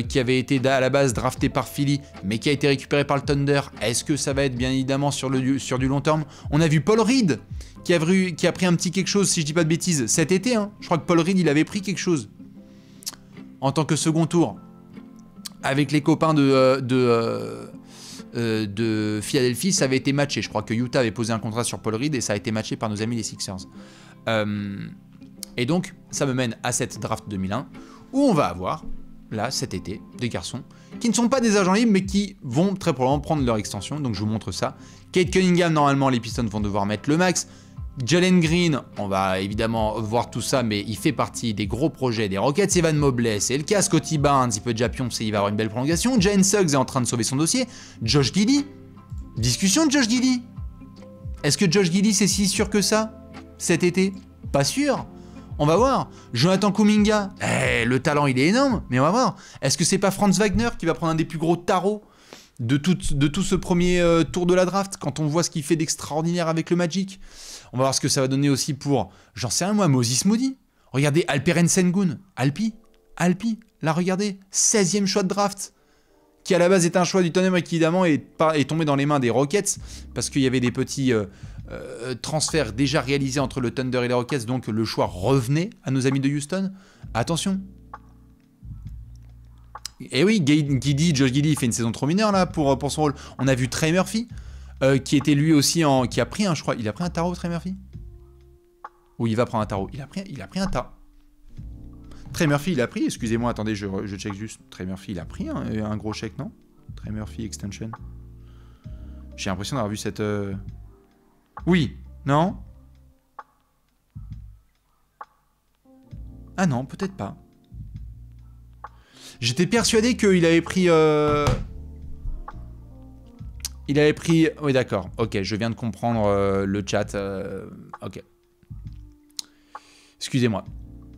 qui avait été à la base drafté par Philly, mais qui a été récupéré par le Thunder, est-ce que ça va être bien évidemment sur du long terme? On a vu Paul Reed, qui a pris un petit quelque chose, si je dis pas de bêtises, cet été. Hein. Je crois que Paul Reed, il avait pris quelque chose en tant que second tour, avec les copains de Philadelphie, ça avait été matché. Je crois que Utah avait posé un contrat sur Paul Reed et ça a été matché par nos amis les Sixers. Et donc, ça me mène à cette draft 2001, où on va avoir, là, cet été, des garçons qui ne sont pas des agents libres, mais qui vont très probablement prendre leur extension. Donc, je vous montre ça. Kate Cunningham, normalement, les Pistons vont devoir mettre le max. Jalen Green, on va évidemment voir tout ça, mais il fait partie des gros projets des Rockets. Evan Mobley, c'est le cas. Scotty Barnes, il peut déjà pioncer, il va avoir une belle prolongation. Jalen Suggs est en train de sauver son dossier. Josh Giddey, discussion de Josh Giddey. Est-ce que Josh Giddey, c'est si sûr que ça, cet été? Pas sûr. On va voir. Jonathan Kuminga, le talent il est énorme, mais on va voir. Est-ce que c'est pas Franz Wagner qui va prendre un des plus gros tarots de tout ce premier tour de la draft, quand on voit ce qu'il fait d'extraordinaire avec le Magic? On va voir ce que ça va donner aussi pour, j'en sais rien moi, Moses Moody. Regardez Alperen Sengun, Alpi, là regardez, 16e choix de draft, qui à la base était un choix du Thunder qui évidemment est tombé dans les mains des Rockets, parce qu'il y avait des petits transferts déjà réalisés entre le Thunder et les Rockets, donc le choix revenait à nos amis de Houston. Attention. Et oui, Josh Giddey, il fait une saison trop mineure là pour son rôle. On a vu Trey Murphy, qui était lui aussi qui a pris un, je crois, il a pris un tarot, Trey Murphy? Ou il va prendre un tarot? Il a pris un tarot. Trey Murphy, il a pris, excusez-moi, attendez, je check juste. Trey Murphy, il a pris un gros chèque, non? Trey Murphy Extension. J'ai l'impression d'avoir vu cette... Oui, non? Ah non, peut-être pas. J'étais persuadé qu'il avait pris... Il avait pris... Oui, d'accord. Ok, je viens de comprendre le chat. Ok. Excusez-moi.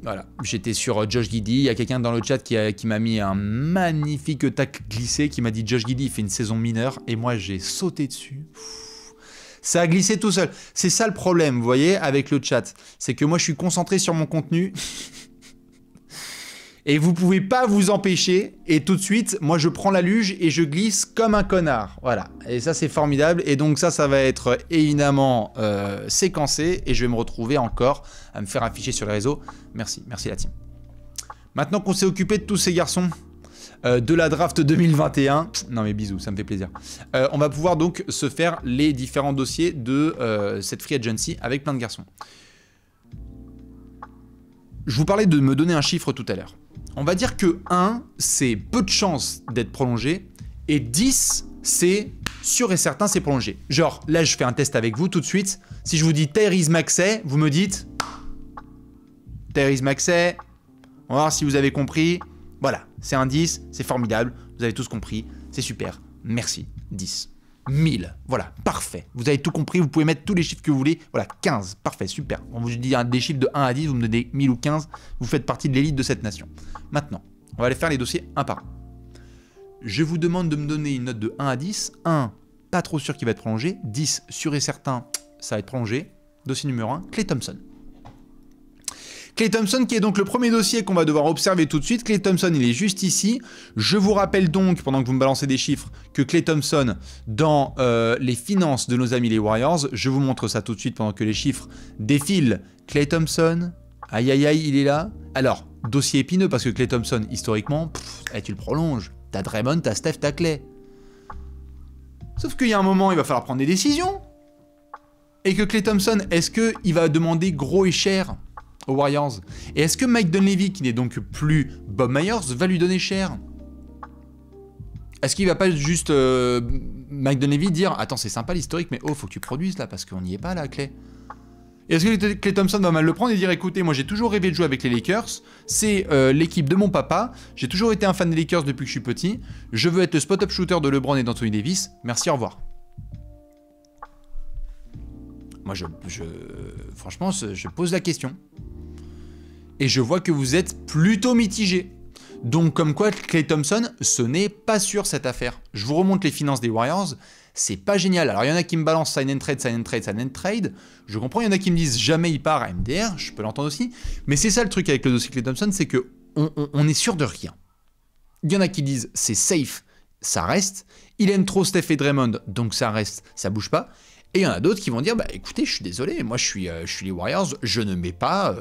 Voilà. J'étais sur Josh Giddey. Il y a quelqu'un dans le chat qui m'a mis un magnifique tac glissé, qui m'a dit Josh Giddey, il fait une saison mineure. Et moi, j'ai sauté dessus. Ça a glissé tout seul. C'est ça le problème, vous voyez, avec le chat. C'est que moi, je suis concentré sur mon contenu. Et vous pouvez pas vous empêcher. Et tout de suite, moi, je prends la luge et je glisse comme un connard. Voilà. Et ça, c'est formidable. Et donc ça va être évidemment séquencé. Et je vais me retrouver encore à me faire afficher sur les réseaux. Merci. Merci la team. Maintenant qu'on s'est occupé de tous ces garçons de la draft 2021. Non mais bisous, ça me fait plaisir. On va pouvoir donc se faire les différents dossiers de cette free agency avec plein de garçons. Je vous parlais de me donner un chiffre tout à l'heure. On va dire que 1, c'est peu de chances d'être prolongé, et 10, c'est sûr et certain, c'est prolongé. Genre, là, je fais un test avec vous tout de suite. Si je vous dis Tyrese Maxey, vous me dites Tyrese Maxey. On va voir si vous avez compris. Voilà, c'est un 10, c'est formidable. Vous avez tous compris, c'est super. Merci. 10. 1000. Voilà, parfait. Vous avez tout compris, vous pouvez mettre tous les chiffres que vous voulez. Voilà, 15. Parfait, super. On vous dit des chiffres de 1 à 10, vous me donnez 1000 ou 15. Vous faites partie de l'élite de cette nation. Maintenant, on va aller faire les dossiers un par un. Je vous demande de me donner une note de 1 à 10. 1, pas trop sûr qu'il va être prolongé. 10, sûr et certain, ça va être prolongé. Dossier numéro 1, Klay Thompson. Klay Thompson qui est donc le premier dossier qu'on va devoir observer tout de suite. Klay Thompson, il est juste ici. Je vous rappelle donc, pendant que vous me balancez des chiffres, que Klay Thompson, dans les finances de nos amis les Warriors, je vous montre ça tout de suite pendant que les chiffres défilent. Klay Thompson, aïe aïe aïe, il est là. Alors, dossier épineux parce que Klay Thompson, historiquement, tu le prolonges. T'as Draymond, t'as Steph, t'as Klay. Sauf qu'il y a un moment, il va falloir prendre des décisions. Et que Klay Thompson, est-ce qu'il va demander gros et cher aux Warriors? Et est-ce que Mike Dunleavy, qui n'est donc plus Bob Myers, va lui donner cher? Est-ce qu'il va pas juste Mike Dunleavy dire attends, c'est sympa l'historique, mais oh, faut que tu produises là parce qu'on n'y est pas là, Klay. Et est-ce que Klay Thompson va mal le prendre et dire écoutez, moi j'ai toujours rêvé de jouer avec les Lakers, c'est l'équipe de mon papa, j'ai toujours été un fan des Lakers depuis que je suis petit, je veux être le spot-up shooter de LeBron et d'Anthony Davis, merci, au revoir. Moi, franchement, je pose la question. Et je vois que vous êtes plutôt mitigé. Donc, comme quoi, Klay Thompson, ce n'est pas sûr cette affaire. Je vous remonte les finances des Warriors. C'est pas génial. Alors, il y en a qui me balancent sign and trade, sign and trade, sign and trade. Je comprends, il y en a qui me disent jamais il part à MDR. Je peux l'entendre aussi. Mais c'est ça le truc avec le dossier Klay Thompson, c'est que on est sûr de rien. Il y en a qui disent c'est safe, ça reste. Il aime trop Steph et Draymond, donc ça reste, ça bouge pas. Et il y en a d'autres qui vont dire, bah écoutez, je suis désolé, moi je suis les Warriors, je ne mets pas...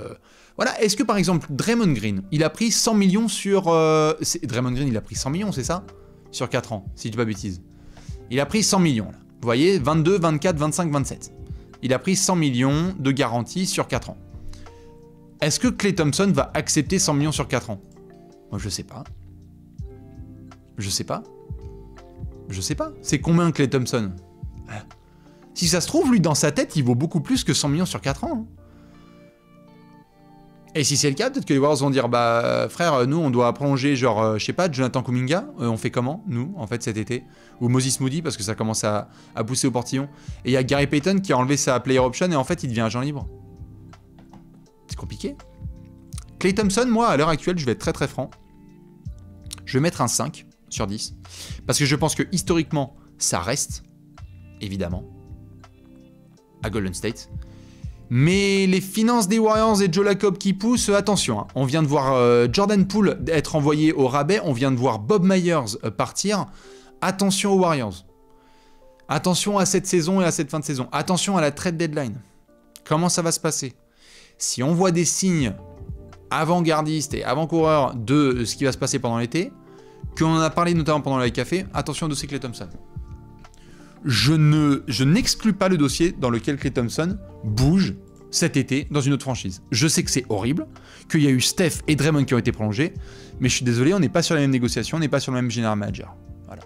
Voilà, est-ce que par exemple, Draymond Green, il a pris 100 millions sur... Draymond Green, il a pris 100 millions, c'est ça? Sur 4 ans, si je dis pas bêtise. Il a pris 100 millions, là. Vous voyez, 22, 24, 25, 27. Il a pris 100 millions de garantie sur 4 ans. Est-ce que Klay Thompson va accepter 100 millions sur 4 ans? Moi, je sais pas. Je sais pas. Je sais pas. C'est combien Klay Thompson? Si ça se trouve, lui, dans sa tête, il vaut beaucoup plus que 100 millions sur 4 ans. Et si c'est le cas, peut-être que les Warriors vont dire, bah, frère, nous, on doit prolonger, genre, je sais pas, Jonathan Kuminga, on fait comment, nous, en fait, cet été? Ou Moses Moody, parce que ça commence à pousser au portillon. Et il y a Gary Payton qui a enlevé sa player option, et en fait, il devient agent libre. C'est compliqué. Klay Thompson, moi, à l'heure actuelle, je vais être très très franc. Je vais mettre un 5 sur 10. Parce que je pense que, historiquement, ça reste, évidemment, à Golden State. Mais les finances des Warriors et Joe Lacob qui poussent, attention, hein. On vient de voir Jordan Poole être envoyé au rabais, on vient de voir Bob Myers partir. Attention aux Warriors. Attention à cette saison et à cette fin de saison. Attention à la trade deadline. Comment ça va se passer? Si on voit des signes avant-gardistes et avant-coureurs de ce qui va se passer pendant l'été, qu'on en a parlé notamment pendant le live café, attention au dossier Klay Thompson. Je n'exclus pas le dossier dans lequel Klay Thompson bouge cet été dans une autre franchise. Je sais que c'est horrible, qu'il y a eu Steph et Draymond qui ont été prolongés, mais je suis désolé, on n'est pas sur les mêmes négociations, on n'est pas sur le même general manager. Voilà.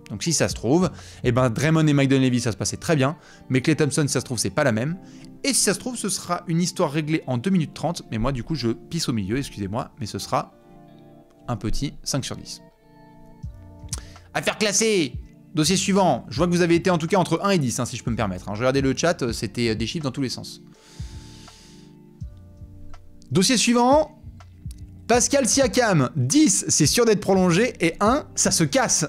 Donc si ça se trouve, eh ben Draymond et Mike Dunleavy, ça se passait très bien, mais Klay Thompson, si ça se trouve, c'est pas la même. Et si ça se trouve, ce sera une histoire réglée en 2 minutes 30, mais moi, du coup, je pisse au milieu, excusez-moi, mais ce sera un petit 5 sur 10. Affaire classée. Dossier suivant. Je vois que vous avez été en tout cas entre 1 et 10, hein, si je peux me permettre. Je regardais le chat, c'était des chiffres dans tous les sens. Dossier suivant. Pascal Siakam, 10, c'est sûr d'être prolongé, et 1, ça se casse.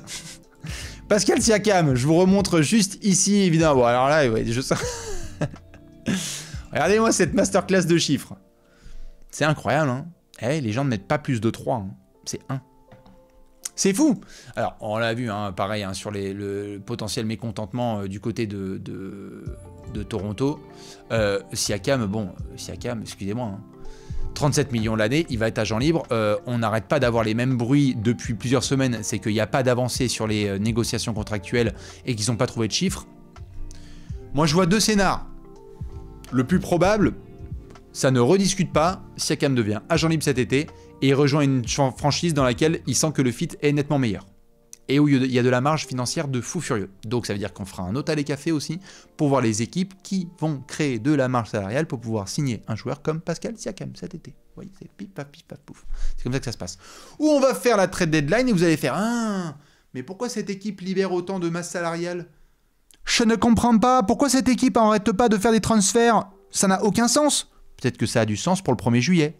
Pascal Siakam, je vous remontre juste ici, évidemment. Bon, alors là, ouais, je sens... Regardez-moi cette masterclass de chiffres. C'est incroyable, hein. Les gens ne mettent pas plus de 3, hein. C'est 1. C'est fou. Alors, on l'a vu, hein, pareil, hein, sur le potentiel mécontentement du côté de Toronto. Siakam, excusez-moi, hein, 37 millions l'année, il va être agent libre. On n'arrête pas d'avoir les mêmes bruits depuis plusieurs semaines. C'est qu'il n'y a pas d'avancée sur les négociations contractuelles et qu'ils n'ont pas trouvé de chiffres. Moi, je vois 2 scénars. Le plus probable, ça ne rediscute pas. Siakam devient agent libre cet été et il rejoint une franchise dans laquelle il sent que le fit est nettement meilleur. Et où il y a de la marge financière de fou furieux. Donc ça veut dire qu'on fera un autre Alley Café aussi pour voir les équipes qui vont créer de la marge salariale pour pouvoir signer un joueur comme Pascal Siakam cet été. Vous voyez, c'est pif paf pouf. C'est comme ça que ça se passe. Ou on va faire la trade deadline et vous allez faire mais pourquoi cette équipe libère autant de masse salariale? Je ne comprends pas. Pourquoi cette équipe n'arrête pas de faire des transferts? Ça n'a aucun sens. Peut-être que ça a du sens pour le 1er juillet.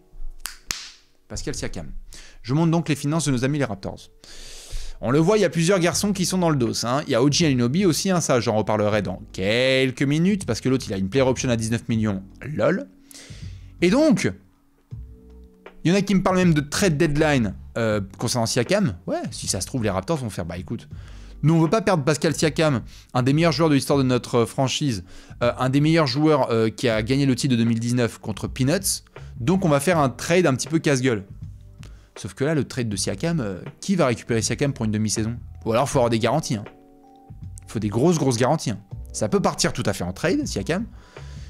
Pascal Siakam. Je montre donc les finances de nos amis les Raptors. On le voit, il y a plusieurs garçons qui sont dans le dos. Hein. Il y a OG Anunoby aussi, hein, ça j'en reparlerai dans quelques minutes, parce que l'autre il a une player option à 19 millions, lol. Et donc, il y en a qui me parlent même de trade deadline concernant Siakam. Ouais, si ça se trouve, les Raptors vont faire, bah écoute, nous on veut pas perdre Pascal Siakam, un des meilleurs joueurs de l'histoire de notre franchise, un des meilleurs joueurs qui a gagné le titre de 2019 contre Peanuts, donc on va faire un trade un petit peu casse-gueule. Sauf que là, le trade de Siakam, qui va récupérer Siakam pour une demi-saison? Ou alors, il faut avoir des garanties. Hein. Il faut des grosses garanties. Hein. Ça peut partir tout à fait en trade, Siakam,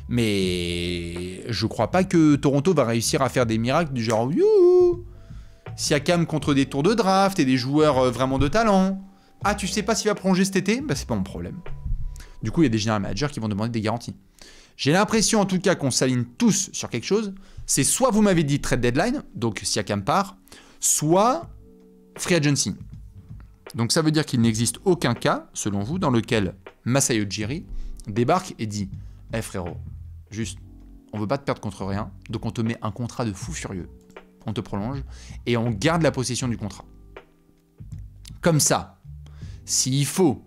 mais je crois pas que Toronto va réussir à faire des miracles du genre youhou, Siakam contre des tours de draft et des joueurs vraiment de talent. Ah, tu sais pas s'il va prolonger cet été? Bah, c'est pas mon problème. Du coup, il y a des general managers qui vont demander des garanties. J'ai l'impression, en tout cas, qu'on s'aligne tous sur quelque chose. C'est soit vous m'avez dit trade deadline, donc Siakam part, soit free agency. Donc ça veut dire qu'il n'existe aucun cas, selon vous, dans lequel Masai Ujiri débarque et dit « Eh frérot, juste, on veut pas te perdre contre rien, donc on te met un contrat de fou furieux, on te prolonge, et on garde la possession du contrat. Comme ça, s'il faut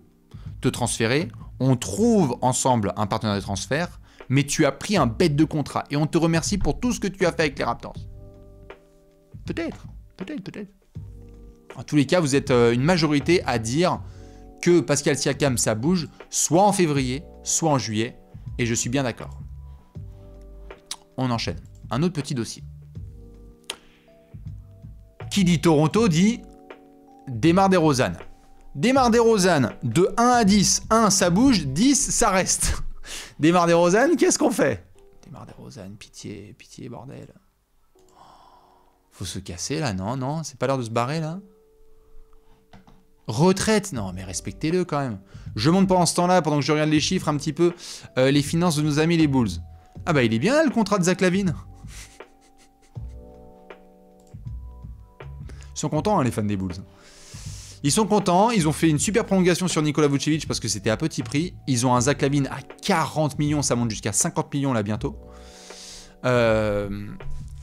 te transférer, on trouve ensemble un partenaire de transfert, mais tu as pris un bête de contrat, et on te remercie pour tout ce que tu as fait avec les Raptors. » Peut-être. En tous les cas, vous êtes une majorité à dire que Pascal Siakam, ça bouge, soit en février, soit en juillet, et je suis bien d'accord. On enchaîne. Un autre petit dossier. Qui dit Toronto dit DeMar DeRozan. DeMar DeRozan, de 1 à 10, 1 ça bouge, 10 ça reste. DeMar DeRozan, qu'est-ce qu'on fait? DeMar DeRozan, pitié, bordel. Faut se casser là, non, c'est pas l'heure de se barrer là. Retraite, non mais respectez-le quand même. Je monte pendant ce temps-là, pendant que je regarde les chiffres un petit peu, les finances de nos amis les Bulls. Ah bah il est bien là, le contrat de Zach LaVine. Ils sont contents hein, les fans des Bulls. Ils sont contents, ils ont fait une super prolongation sur Nikola Vucevic parce que c'était à petit prix. Ils ont un Zach LaVine à 40 millions, ça monte jusqu'à 50 millions là bientôt.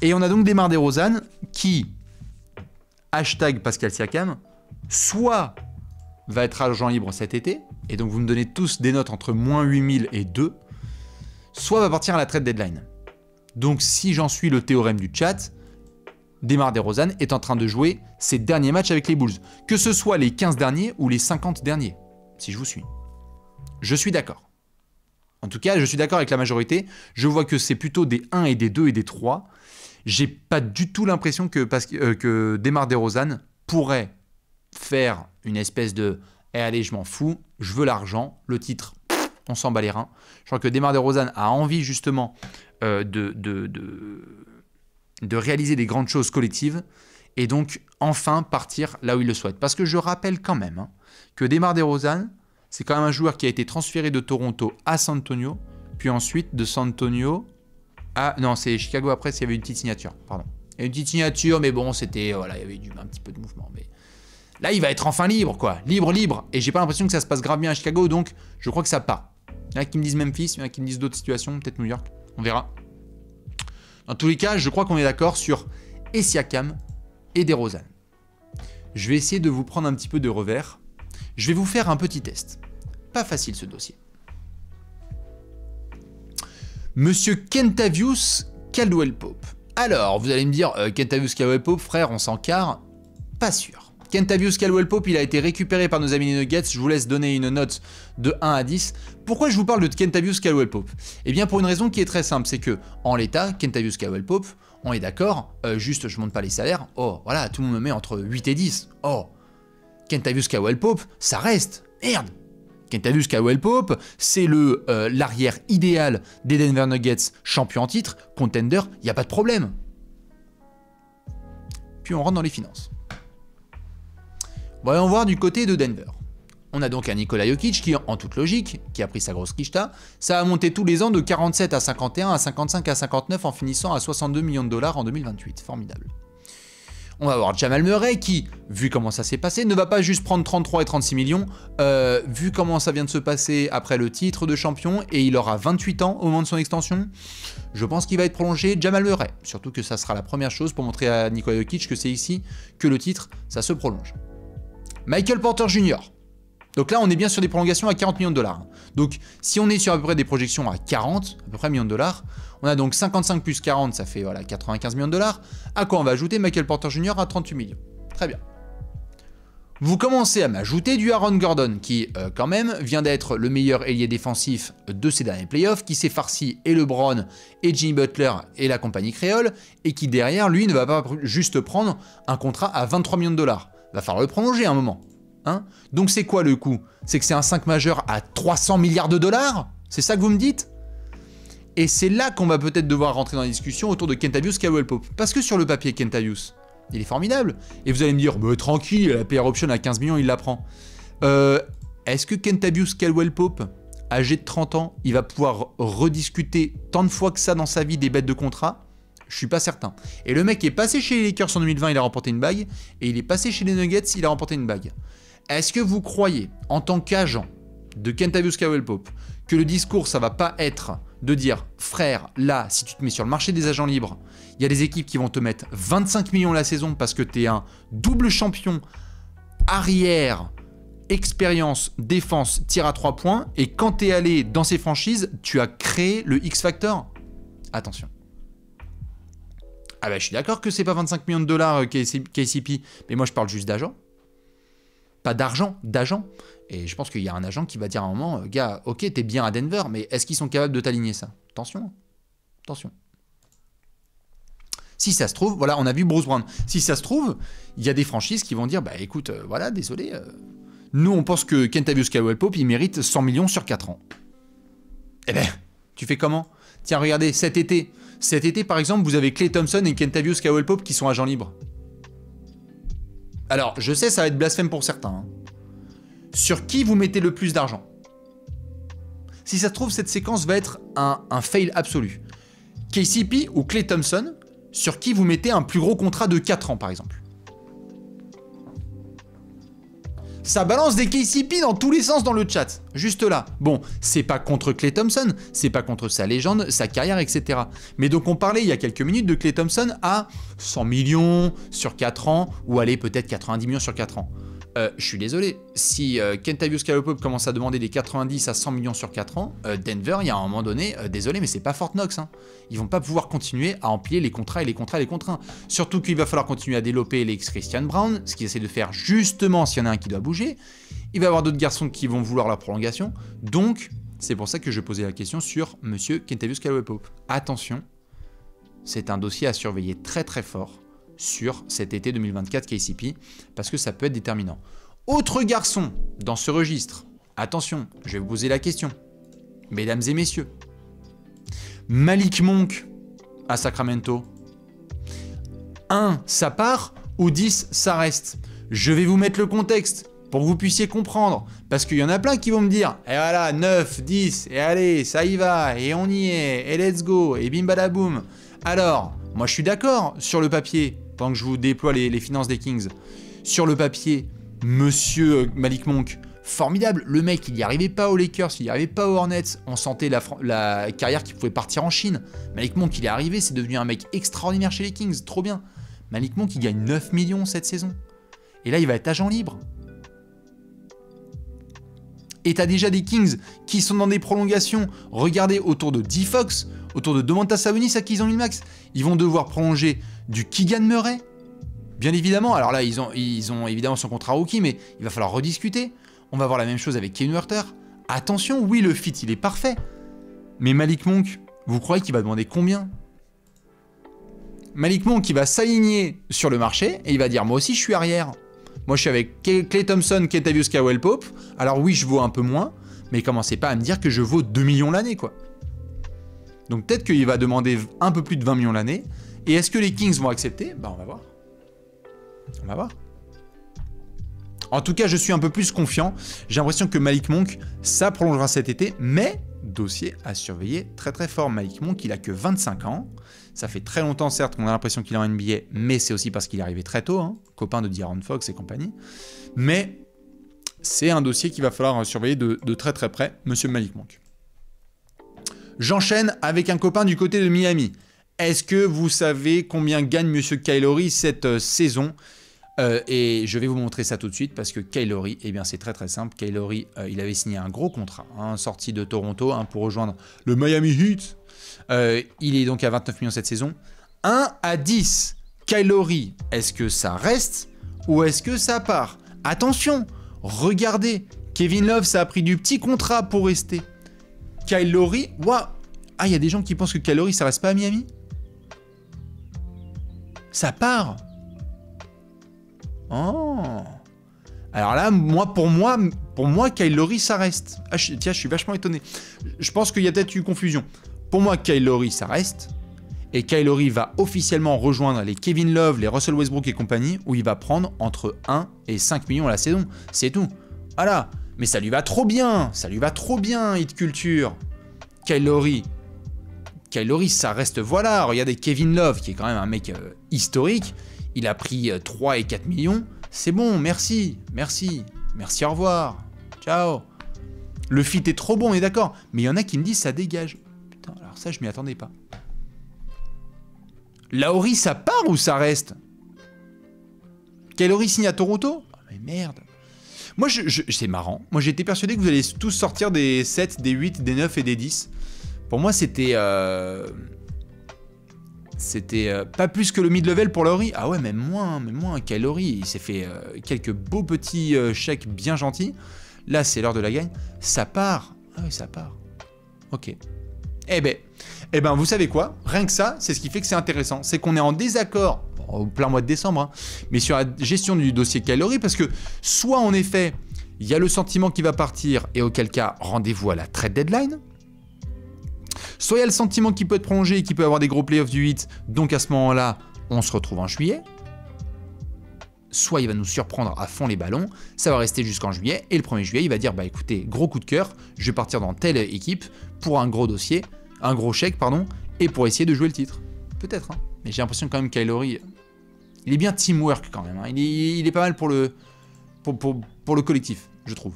Et on a donc DeMar DeRozan qui, hashtag Pascal Siakam, soit va être agent libre cet été, et donc vous me donnez tous des notes entre moins 8000 et 2, soit va partir à la trade deadline. Donc si j'en suis le théorème du chat, DeMar DeRozan est en train de jouer ses derniers matchs avec les Bulls, que ce soit les 15 derniers ou les 50 derniers, si je vous suis. Je suis d'accord. En tout cas, je suis d'accord avec la majorité, je vois que c'est plutôt des 1 et des 2 et des 3, j'ai pas du tout l'impression que DeMar DeRozan pourrait faire une espèce de « allez, je m'en fous, je veux l'argent, le titre, on s'en bat les reins ». Je crois que DeMar DeRozan a envie justement de réaliser des grandes choses collectives et donc enfin partir là où il le souhaite. Parce que je rappelle quand même que DeMar DeRozan, c'est quand même un joueur qui a été transféré de Toronto à San Antonio, puis ensuite de San Antonio à... Non, c'est Chicago après, il y avait une petite signature, pardon. Il y a une petite signature, mais bon, c'était... Voilà, il y avait un petit peu de mouvement, mais... Là, il va être enfin libre, quoi. Libre. Et j'ai pas l'impression que ça se passe grave bien à Chicago, donc je crois que ça part. Il y en a qui me disent Memphis, il y en a qui me disent d'autres situations, peut-être New York, on verra. Dans tous les cas, je crois qu'on est d'accord sur Siakam et DeRozan. Je vais essayer de vous prendre un petit peu de revers. Je vais vous faire un petit test. Pas facile ce dossier. Monsieur Kentavious Caldwell-Pope. Alors, vous allez me dire, Kentavious Caldwell-Pope, frère, on s'en carre. Pas sûr. Kentavious Caldwell-Pope, il a été récupéré par nos amis les Nuggets. Je vous laisse donner une note de 1 à 10. Pourquoi je vous parle de Kentavious Caldwell-Pope? Eh bien, pour une raison qui est très simple, c'est que en l'état, Kentavious Caldwell-Pope, on est d'accord, juste je monte pas les salaires, oh, voilà, tout le monde me met entre 8 et 10. Oh, Kentavious Caldwell-Pope, ça reste, merde. Kentavious Caldwell-Pope, c'est l'arrière idéal des Denver Nuggets, champion en titre, contender, il n'y a pas de problème. Puis on rentre dans les finances. Voyons voir du côté de Denver. On a donc un Nikola Jokic qui, en toute logique, qui a pris sa grosse quicheta, ça a monté tous les ans de 47 à 51 à 55 à 59 en finissant à 62 millions de dollars en 2028. Formidable. On va voir Jamal Murray qui, vu comment ça s'est passé, ne va pas juste prendre 33 et 36 millions, vu comment ça vient de se passer après le titre de champion, et il aura 28 ans au moment de son extension, je pense qu'il va être prolongé Jamal Murray. Surtout que ça sera la première chose pour montrer à Nikola Jokic que c'est ici que le titre, ça se prolonge. Michael Porter Jr. Donc là, on est bien sur des prolongations à 40 millions de dollars. Donc, si on est sur à peu près des projections à 40, à peu près millions de dollars, on a donc 55 plus 40, ça fait voilà, 95 millions de dollars. À quoi on va ajouter Michael Porter Jr. à 38 millions. Très bien. Vous commencez à m'ajouter du Aaron Gordon, qui, quand même, vient d'être le meilleur ailier défensif de ces derniers playoffs, qui s'est farci et LeBron, et Jimmy Butler, et la compagnie créole, et qui, derrière, lui, ne va pas juste prendre un contrat à 23 millions de dollars. Va falloir le prolonger à un moment. Hein? Donc c'est quoi le coût? C'est que c'est un 5 majeur à 300 milliards de dollars? C'est ça que vous me dites? Et c'est là qu'on va peut-être devoir rentrer dans la discussion autour de Kentavious Caldwell-Pope. Parce que sur le papier, Kentavious, il est formidable. Et vous allez me dire, bah, tranquille, la player option à 15 millions, il la prend. Est-ce que Kentavious Caldwell-Pope, âgé de 30 ans, il va pouvoir rediscuter tant de fois que ça dans sa vie des bêtes de contrat? Je suis pas certain. Et le mec est passé chez les Lakers en 2020, il a remporté une bague. Et il est passé chez les Nuggets, il a remporté une bague. Est-ce que vous croyez, en tant qu'agent de Kentavious Caldwell-Pope, que le discours, ça va pas être de dire, frère, là, si tu te mets sur le marché des agents libres, il y a des équipes qui vont te mettre 25 millions la saison parce que tu es un double champion, arrière, expérience, défense, tir à 3 points, et quand tu es allé dans ces franchises, tu as créé le X-Factor? Attention. Ah bah je suis d'accord que c'est pas 25 millions de dollars KCP, mais moi je parle juste d'agent. Pas d'argent, d'agent. Et je pense qu'il y a un agent qui va dire à un moment, gars, ok, t'es bien à Denver, mais est-ce qu'ils sont capables de t'aligner ça? Attention, attention. Si ça se trouve, voilà, on a vu Bruce Brown. Si ça se trouve, il y a des franchises qui vont dire, bah écoute, voilà, désolé, nous on pense que Kentavious Caldwell-Pope, il mérite 100 millions sur 4 ans. Eh ben, tu fais comment? Tiens, regardez, cet été, par exemple, vous avez Klay Thompson et Kentavious Caldwell-Pope qui sont agents libres. Alors, je sais, ça va être blasphème pour certains. Hein. Sur qui vous mettez le plus d'argent? Si ça se trouve, cette séquence va être un fail absolu. KCP ou Klay Thompson, sur qui vous mettez un plus gros contrat de 4 ans, par exemple. Ça balance des KCP dans tous les sens dans le chat. Juste là. Bon, c'est pas contre Klay Thompson, c'est pas contre sa légende, sa carrière, etc. Mais donc on parlait il y a quelques minutes de Klay Thompson à 100 millions sur 4 ans, ou allez, peut-être 90 millions sur 4 ans. Je suis désolé, si Kentavious Caldwell-Pope commence à demander des 90 à 100 millions sur 4 ans, Denver, il y a un moment donné, désolé, mais c'est pas Fort Knox. Hein. Ils vont pas pouvoir continuer à empiler les contrats et les contrats et les contrats. Surtout qu'il va falloir continuer à développer l'ex-Christian Brown, ce qu'ils essaient de faire justement s'il y en a un qui doit bouger. Il va y avoir d'autres garçons qui vont vouloir la prolongation. Donc, c'est pour ça que je posais la question sur monsieur Kentavious Caldwell-Pope. Attention, c'est un dossier à surveiller très très fort sur cet été 2024 KCP, parce que ça peut être déterminant. Autre garçon dans ce registre, attention, je vais vous poser la question, mesdames et messieurs. Malik Monk à Sacramento. 1, ça part ou 10, ça reste. Je vais vous mettre le contexte pour que vous puissiez comprendre. Parce qu'il y en a plein qui vont me dire, et voilà, 9, 10, et allez, ça y va, et on y est, et let's go, et bim badaboum. Alors, moi je suis d'accord sur le papier, pendant que je vous déploie les finances des Kings. Sur le papier, monsieur Malik Monk, formidable. Le mec, il n'y arrivait pas aux Lakers, il n'y arrivait pas aux Hornets. On sentait la carrière qui pouvait partir en Chine. Malik Monk, il est arrivé, c'est devenu un mec extraordinaire chez les Kings, trop bien. Malik Monk, il gagne 9 millions cette saison. Et là, il va être agent libre. Et t'as déjà des Kings qui sont dans des prolongations. Regardez autour de D-Fox, autour de Domantas Sabonis à qui ils ont mis le max. Ils vont devoir prolonger du Keegan Murray. Bien évidemment, alors là, ils ont évidemment son contrat rookie, mais il va falloir rediscuter. On va voir la même chose avec Kevin Huerter. Attention, oui, le fit, il est parfait. Mais Malik Monk, vous croyez qu'il va demander combien? Malik Monk, il va s'aligner sur le marché et il va dire, moi aussi, je suis arrière. Moi, je suis avec Klay Thompson, Kentavious Caldwell-Pope. Alors oui, je vaux un peu moins, mais commencez pas à me dire que je vaux 2 millions l'année, quoi. Donc peut-être qu'il va demander un peu plus de 20 millions l'année. Et est-ce que les Kings vont accepter? Bah, on va voir. On va voir. En tout cas, je suis un peu plus confiant. J'ai l'impression que Malik Monk, ça prolongera cet été, mais dossier à surveiller très très fort. Malik Monk, il a que 25 ans. Ça fait très longtemps, certes, qu'on a l'impression qu'il est en NBA, mais c'est aussi parce qu'il est arrivé très tôt, hein, copain de De'Aaron Fox et compagnie. Mais c'est un dossier qu'il va falloir surveiller de très très près, monsieur Malik Monk. J'enchaîne avec un copain du côté de Miami. Est-ce que vous savez combien gagne monsieur Kyle Lowry cette saison? Et je vais vous montrer ça tout de suite parce que Kyle Lowry, eh bien c'est très très simple. Kyle Lowry, il avait signé un gros contrat, hein, sorti de Toronto pour rejoindre le Miami Heat. Il est donc à 29 millions cette saison. 1 à 10, Kyle Lowry, est-ce que ça reste ou est-ce que ça part? Attention, regardez, Kevin Love, ça a pris du petit contrat pour rester. Kyle Lowry, waouh! Ah, il y a des gens qui pensent que Kyle Lowry, ça reste pas à Miami? Ça part. Oh. Alors là, pour moi, Kyle Lowry, ça reste. Ah, tiens, je suis vachement étonné. Je pense qu'il y a peut-être eu confusion. Pour moi, Kyle Lowry, ça reste. Et Kyle Lowry va officiellement rejoindre les Kevin Love, les Russell Westbrook et compagnie, où il va prendre entre 1 et 5 millions à la saison. C'est tout. Voilà. Mais ça lui va trop bien. Ça lui va trop bien, Hit Culture. Kyle Lowry, ça reste, voilà. Regardez Kevin Love, qui est quand même un mec historique. Il a pris 3 et 4 millions. C'est bon, merci. Merci. Merci, au revoir. Ciao. Le fit est trop bon, on est d'accord. Mais il y en a qui me disent ça dégage. Putain, alors ça, je m'y attendais pas. Lowry, ça part ou ça reste? Kyle Lowry signe à Toronto? Oh, mais merde. Moi, c'est marrant. Moi, j'étais persuadé que vous allez tous sortir des 7, des 8, des 9 et des 10. Pour moi, c'était pas plus que le mid-level pour Lowry. Ah ouais, même moins. Kyle Lowry, il s'est fait quelques beaux petits chèques bien gentils. Là, c'est l'heure de la gagne. Ça part. Ah oui, ça part. Ok. Eh ben, vous savez quoi? Rien que ça, c'est ce qui fait que c'est intéressant. C'est qu'on est en désaccord, au plein mois de décembre, hein, mais sur la gestion du dossier Kyle Lowry, parce que soit, en effet, il y a le sentiment qu'il va partir, et auquel cas, rendez-vous à la trade deadline. Soit il y a le sentiment qu'il peut être prolongé et qu'il peut avoir des gros playoffs du 8, donc à ce moment-là, on se retrouve en juillet. Soit il va nous surprendre à fond les ballons, ça va rester jusqu'en juillet, et le 1er juillet, il va dire, bah écoutez, gros coup de cœur, je vais partir dans telle équipe pour un gros dossier, un gros chèque, pardon, et pour essayer de jouer le titre. Peut-être, hein. Mais j'ai l'impression quand même Kyle Lowry, il est bien teamwork quand même, hein. Il est pas mal pour le collectif, je trouve.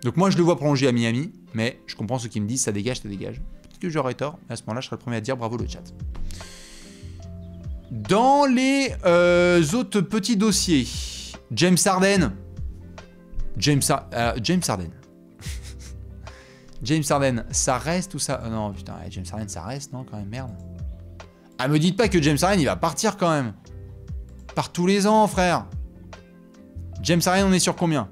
Donc moi, je le vois prolonger à Miami, mais je comprends ceux qui me disent, ça dégage, ça dégage. Peut-être que j'aurais tort, mais à ce moment-là, je serai le premier à dire bravo le chat. Dans les autres petits dossiers, James Harden. James Harden. James Harden, ça reste ou ça... non, putain, James Harden, ça reste, non, quand même, merde. Ah, me dites pas que James Harden, il va partir quand même. Par tous les ans, frère. James Harden, on est sur combien?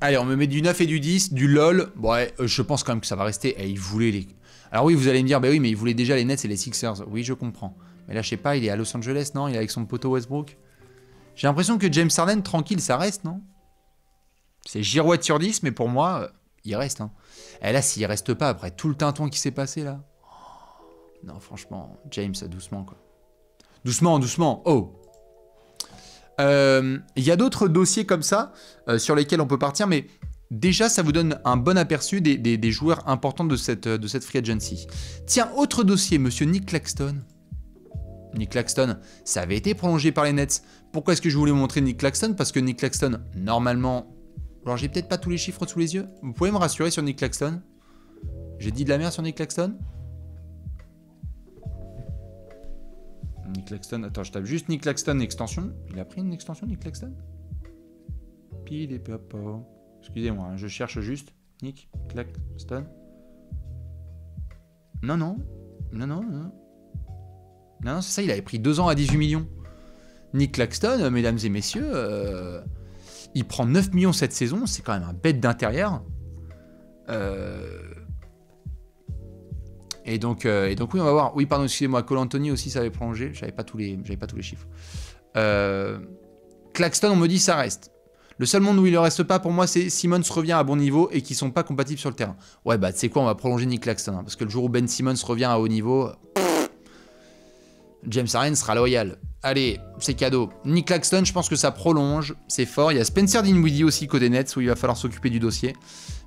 Allez, on me met du 9 et du 10, du LOL. Bon, ouais, je pense quand même que ça va rester. Et il voulait les... Alors oui, vous allez me dire, bah oui, mais il voulait déjà les Nets et les Sixers. Oui, je comprends. Mais là, je sais pas, il est à Los Angeles, non? Il est avec son poteau Westbrook. J'ai l'impression que James Harden, tranquille, ça reste, non? C'est girouette sur 10, mais pour moi, il reste. Hein. Et là, s'il reste pas, après tout le tintouin qui s'est passé là... Non, franchement, James, doucement, quoi. Doucement, doucement. Oh. Il y a d'autres dossiers comme ça sur lesquels on peut partir, mais déjà, ça vous donne un bon aperçu des joueurs importants de cette free agency. Tiens, autre dossier, monsieur Nick Claxton. Nick Claxton, ça avait été prolongé par les Nets. Pourquoi est-ce que je voulais vous montrer Nick Claxton? Parce que Nick Claxton, normalement... Alors, j'ai peut-être pas tous les chiffres sous les yeux. Vous pouvez me rassurer sur Nick Claxton? J'ai dit de la merde sur Nick Claxton? Nick Claxton, attends, je tape juste Nick Claxton extension. Il a pris une extension, Nick Claxton? Pile et papa. Excusez-moi, hein, je cherche juste Nick Claxton. Non, non. Non, non, non. Non, c'est ça, il avait pris 2 ans à 18 millions. Nick Claxton, mesdames et messieurs, il prend 9 millions cette saison, c'est quand même un bête d'intérieur. Et donc oui, on va voir. Oui, pardon, excusez-moi, Cole Anthony aussi, ça avait prolongé. J'avais pas tous les chiffres. Claxton, on me dit, ça reste. Le seul monde où il ne reste pas, pour moi, c'est Simmons revient à bon niveau et qui sont pas compatibles sur le terrain. Ouais, bah, tu sais quoi, on va prolonger Nick Claxton. Hein, parce que le jour où Ben Simmons revient à haut niveau, James Harden sera loyal. Allez, c'est cadeau. Nick Claxton, je pense que ça prolonge. C'est fort. Il y a Spencer Dinwiddie aussi côté Nets où il va falloir s'occuper du dossier.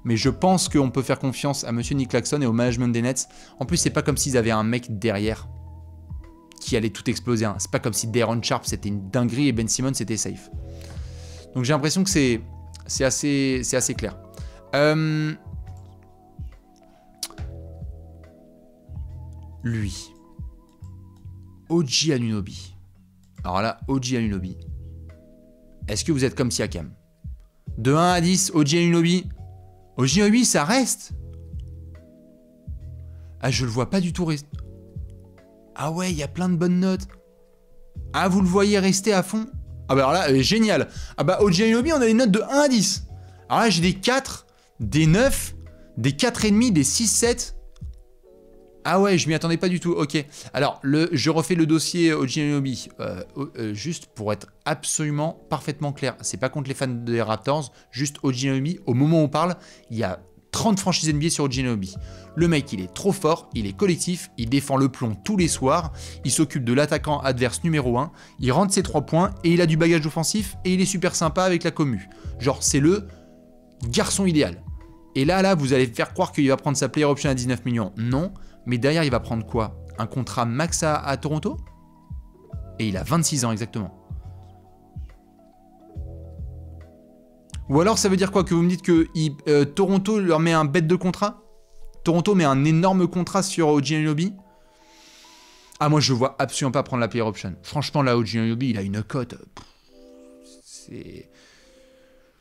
Mais je pense qu'on peut faire confiance à monsieur Nick Claxton et au management des Nets. En plus, c'est pas comme s'ils avaient un mec derrière qui allait tout exploser. Hein. C'est pas comme si De'Aaron Sharp c'était une dinguerie et Ben Simmons c'était safe. Donc j'ai l'impression que c'est assez clair. Lui. OG Anunoby. Alors là, OG Anunoby. Est-ce que vous êtes comme Siakam? De 1 à 10, OG Anunoby. OG Anunoby, ça reste. Ah, je le vois pas du tout rester. Ah ouais, il y a plein de bonnes notes. Ah, vous le voyez rester à fond? Ah bah alors là, génial. Ah bah OG Anunoby, on a des notes de 1 à 10. Alors là, j'ai des 4, des 9, des 4,5, des 6, 7. Ah ouais, je m'y attendais pas du tout. Ok. Alors, je refais le dossier OG Anunoby. Juste pour être absolument parfaitement clair. C'est pas contre les fans des Raptors. Juste OG Anunoby. Au moment où on parle, il y a 30 franchises NBA sur OG Anunoby. Le mec, il est trop fort, il est collectif, il défend le plomb tous les soirs, il s'occupe de l'attaquant adverse numéro 1, il rentre ses 3 points et il a du bagage offensif et il est super sympa avec la commu. Genre, c'est le garçon idéal. Et là, vous allez faire croire qu'il va prendre sa player option à 19 millions. Non, mais derrière, il va prendre quoi? Un contrat max à Toronto? Et il a 26 ans exactement. Ou alors, ça veut dire quoi? Que vous me dites que Toronto leur met un bête de contrat? Toronto met un énorme contrat sur OG Anunoby? Ah, moi, je ne vois absolument pas prendre la player option. Franchement, là, OG Anunoby, il a une cote. C'est...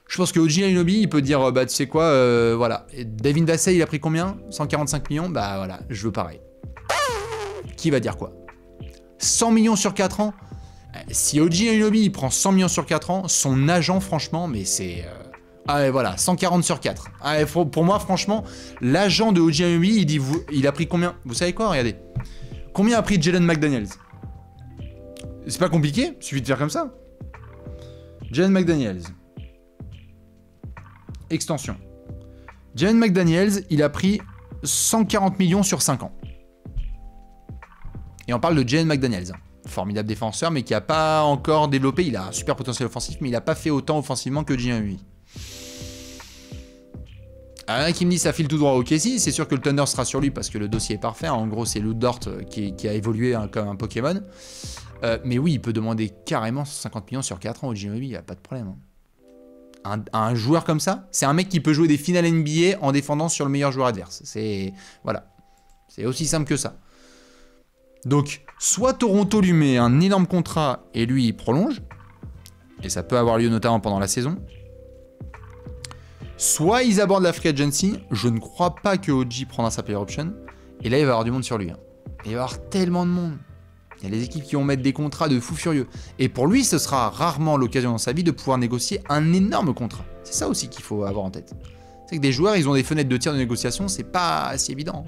Je pense que OG Anunoby, il peut dire, bah, tu sais quoi, voilà. Et Devin Vassell, il a pris combien? 145 millions? Bah, voilà, je veux pareil. Qui va dire quoi? 100 millions sur 4 ans? Si OG Anunoby, il prend 100 millions sur 4 ans, son agent, franchement, mais c'est... Ah ouais, voilà, 140 sur 4. Ah, pour moi, franchement, l'agent de OG Anunoby, il dit, il a pris combien? Vous savez quoi? Regardez. Combien a pris Jalen McDaniels? C'est pas compliqué, il suffit de faire comme ça. Jalen McDaniels. Extension. Jalen McDaniels, il a pris 140 millions sur 5 ans. Et on parle de Jalen McDaniels. Formidable défenseur, mais qui n'a pas encore développé. Il a un super potentiel offensif, mais il n'a pas fait autant offensivement que J1-UI. Un qui me dit ça file tout droit au KC, c'est sûr que le Thunder sera sur lui parce que le dossier est parfait. En gros, c'est Lou Dort qui a évolué comme un Pokémon. Mais oui, il peut demander carrément 50 millions sur 4 ans au J1-UI, il n'y a pas de problème. Un joueur comme ça, c'est un mec qui peut jouer des finales NBA en défendant sur le meilleur joueur adverse. C'est voilà, c'est aussi simple que ça. Donc, soit Toronto lui met un énorme contrat et lui, il prolonge. Et ça peut avoir lieu notamment pendant la saison. Soit ils abordent la free agency. Je ne crois pas que OG prendra sa player option. Et là, il va y avoir du monde sur lui. Hein. Il va y avoir tellement de monde. Il y a les équipes qui vont mettre des contrats de fous furieux. Et pour lui, ce sera rarement l'occasion dans sa vie de pouvoir négocier un énorme contrat. C'est ça aussi qu'il faut avoir en tête. C'est que des joueurs, ils ont des fenêtres de tir de négociation. C'est pas si évident.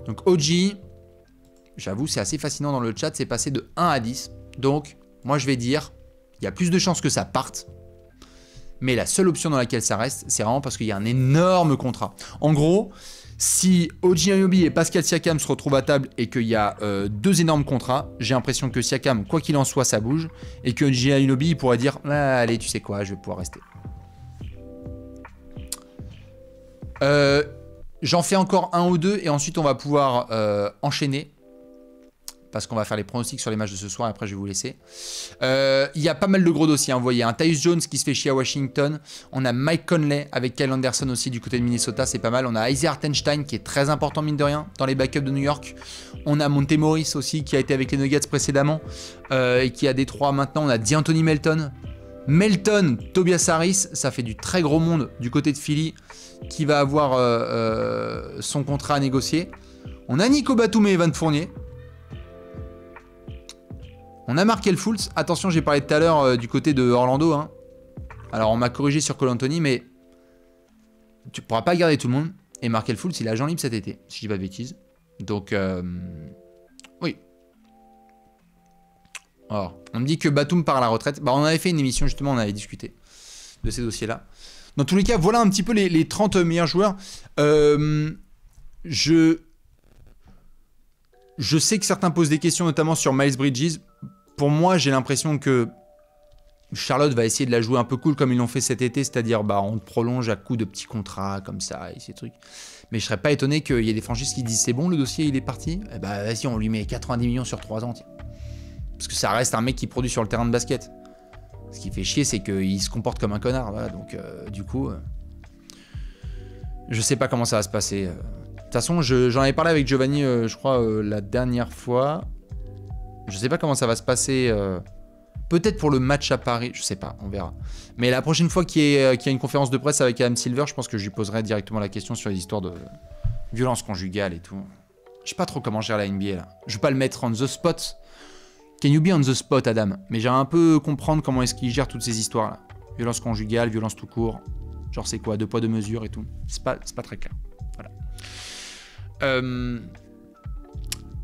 Donc OG... J'avoue, c'est assez fascinant dans le chat, c'est passé de 1 à 10. Donc, moi je vais dire, il y a plus de chances que ça parte. Mais la seule option dans laquelle ça reste, c'est vraiment parce qu'il y a un énorme contrat. En gros, si OG Anunoby et Pascal Siakam se retrouvent à table et qu'il y a 2 énormes contrats, j'ai l'impression que Siakam, quoi qu'il en soit, ça bouge. Et que OG Anunoby il pourrait dire ah, allez, tu sais quoi, je vais pouvoir rester. J'en fais encore un ou deux et ensuite on va pouvoir enchaîner. Parce qu'on va faire les pronostics sur les matchs de ce soir et après je vais vous laisser. Il y a pas mal de gros dossiers. Vous voyez, un Tyus Jones qui se fait chier à Washington. On a Mike Conley avec Kyle Anderson aussi du côté de Minnesota, c'est pas mal. On a Isaiah Hartenstein qui est très important mine de rien dans les backups de New York. On a Monte Morris aussi qui a été avec les Nuggets précédemment et qui a Détroit maintenant. On a D'Anthony Melton. Tobias Harris, ça fait du très gros monde du côté de Philly qui va avoir son contrat à négocier. On a Nico Batum et Evan Fournier. On a Markelle Fultz. Attention, j'ai parlé tout à l'heure du côté de Orlando. Hein. Alors, on m'a corrigé sur Cole Anthony, mais tu pourras pas garder tout le monde. Et Markelle Fultz, il est agent libre cet été, si je dis pas de bêtises. Donc, oui. Alors, on me dit que Batum part à la retraite. Bah, on avait fait une émission, justement, on avait discuté de ces dossiers-là. Dans tous les cas, voilà un petit peu les 30 meilleurs joueurs. Je sais que certains posent des questions, notamment sur Miles Bridges. Pour moi, j'ai l'impression que Charlotte va essayer de la jouer un peu cool comme ils l'ont fait cet été, c'est-à-dire bah, on prolonge à coups de petits contrats comme ça et ces trucs. Mais je serais pas étonné qu'il y ait des franchises qui disent c'est bon, le dossier il est parti. Eh bah vas-y, on lui met 90 millions sur 3 ans. Tiens. Parce que ça reste un mec qui produit sur le terrain de basket. Ce qui fait chier, c'est qu'il se comporte comme un connard. Voilà, donc du coup, je sais pas comment ça va se passer. De toute façon, j'en avais parlé avec Giovanni, je crois, la dernière fois. Je sais pas comment ça va se passer. Peut-être pour le match à Paris, je sais pas, on verra. Mais la prochaine fois qu'il y a une conférence de presse avec Adam Silver, je pense que je lui poserai directement la question sur les histoires de violence conjugale et tout. Je sais pas trop comment gérer la NBA là. Je vais pas le mettre on the spot. Can you be on the spot, Adam? Mais j'aimerais un peu comprendre comment est-ce qu'il gère toutes ces histoires là. Violence conjugale, violence tout court. Genre c'est quoi, 2 poids 2 mesures et tout. C'est pas très clair. Voilà.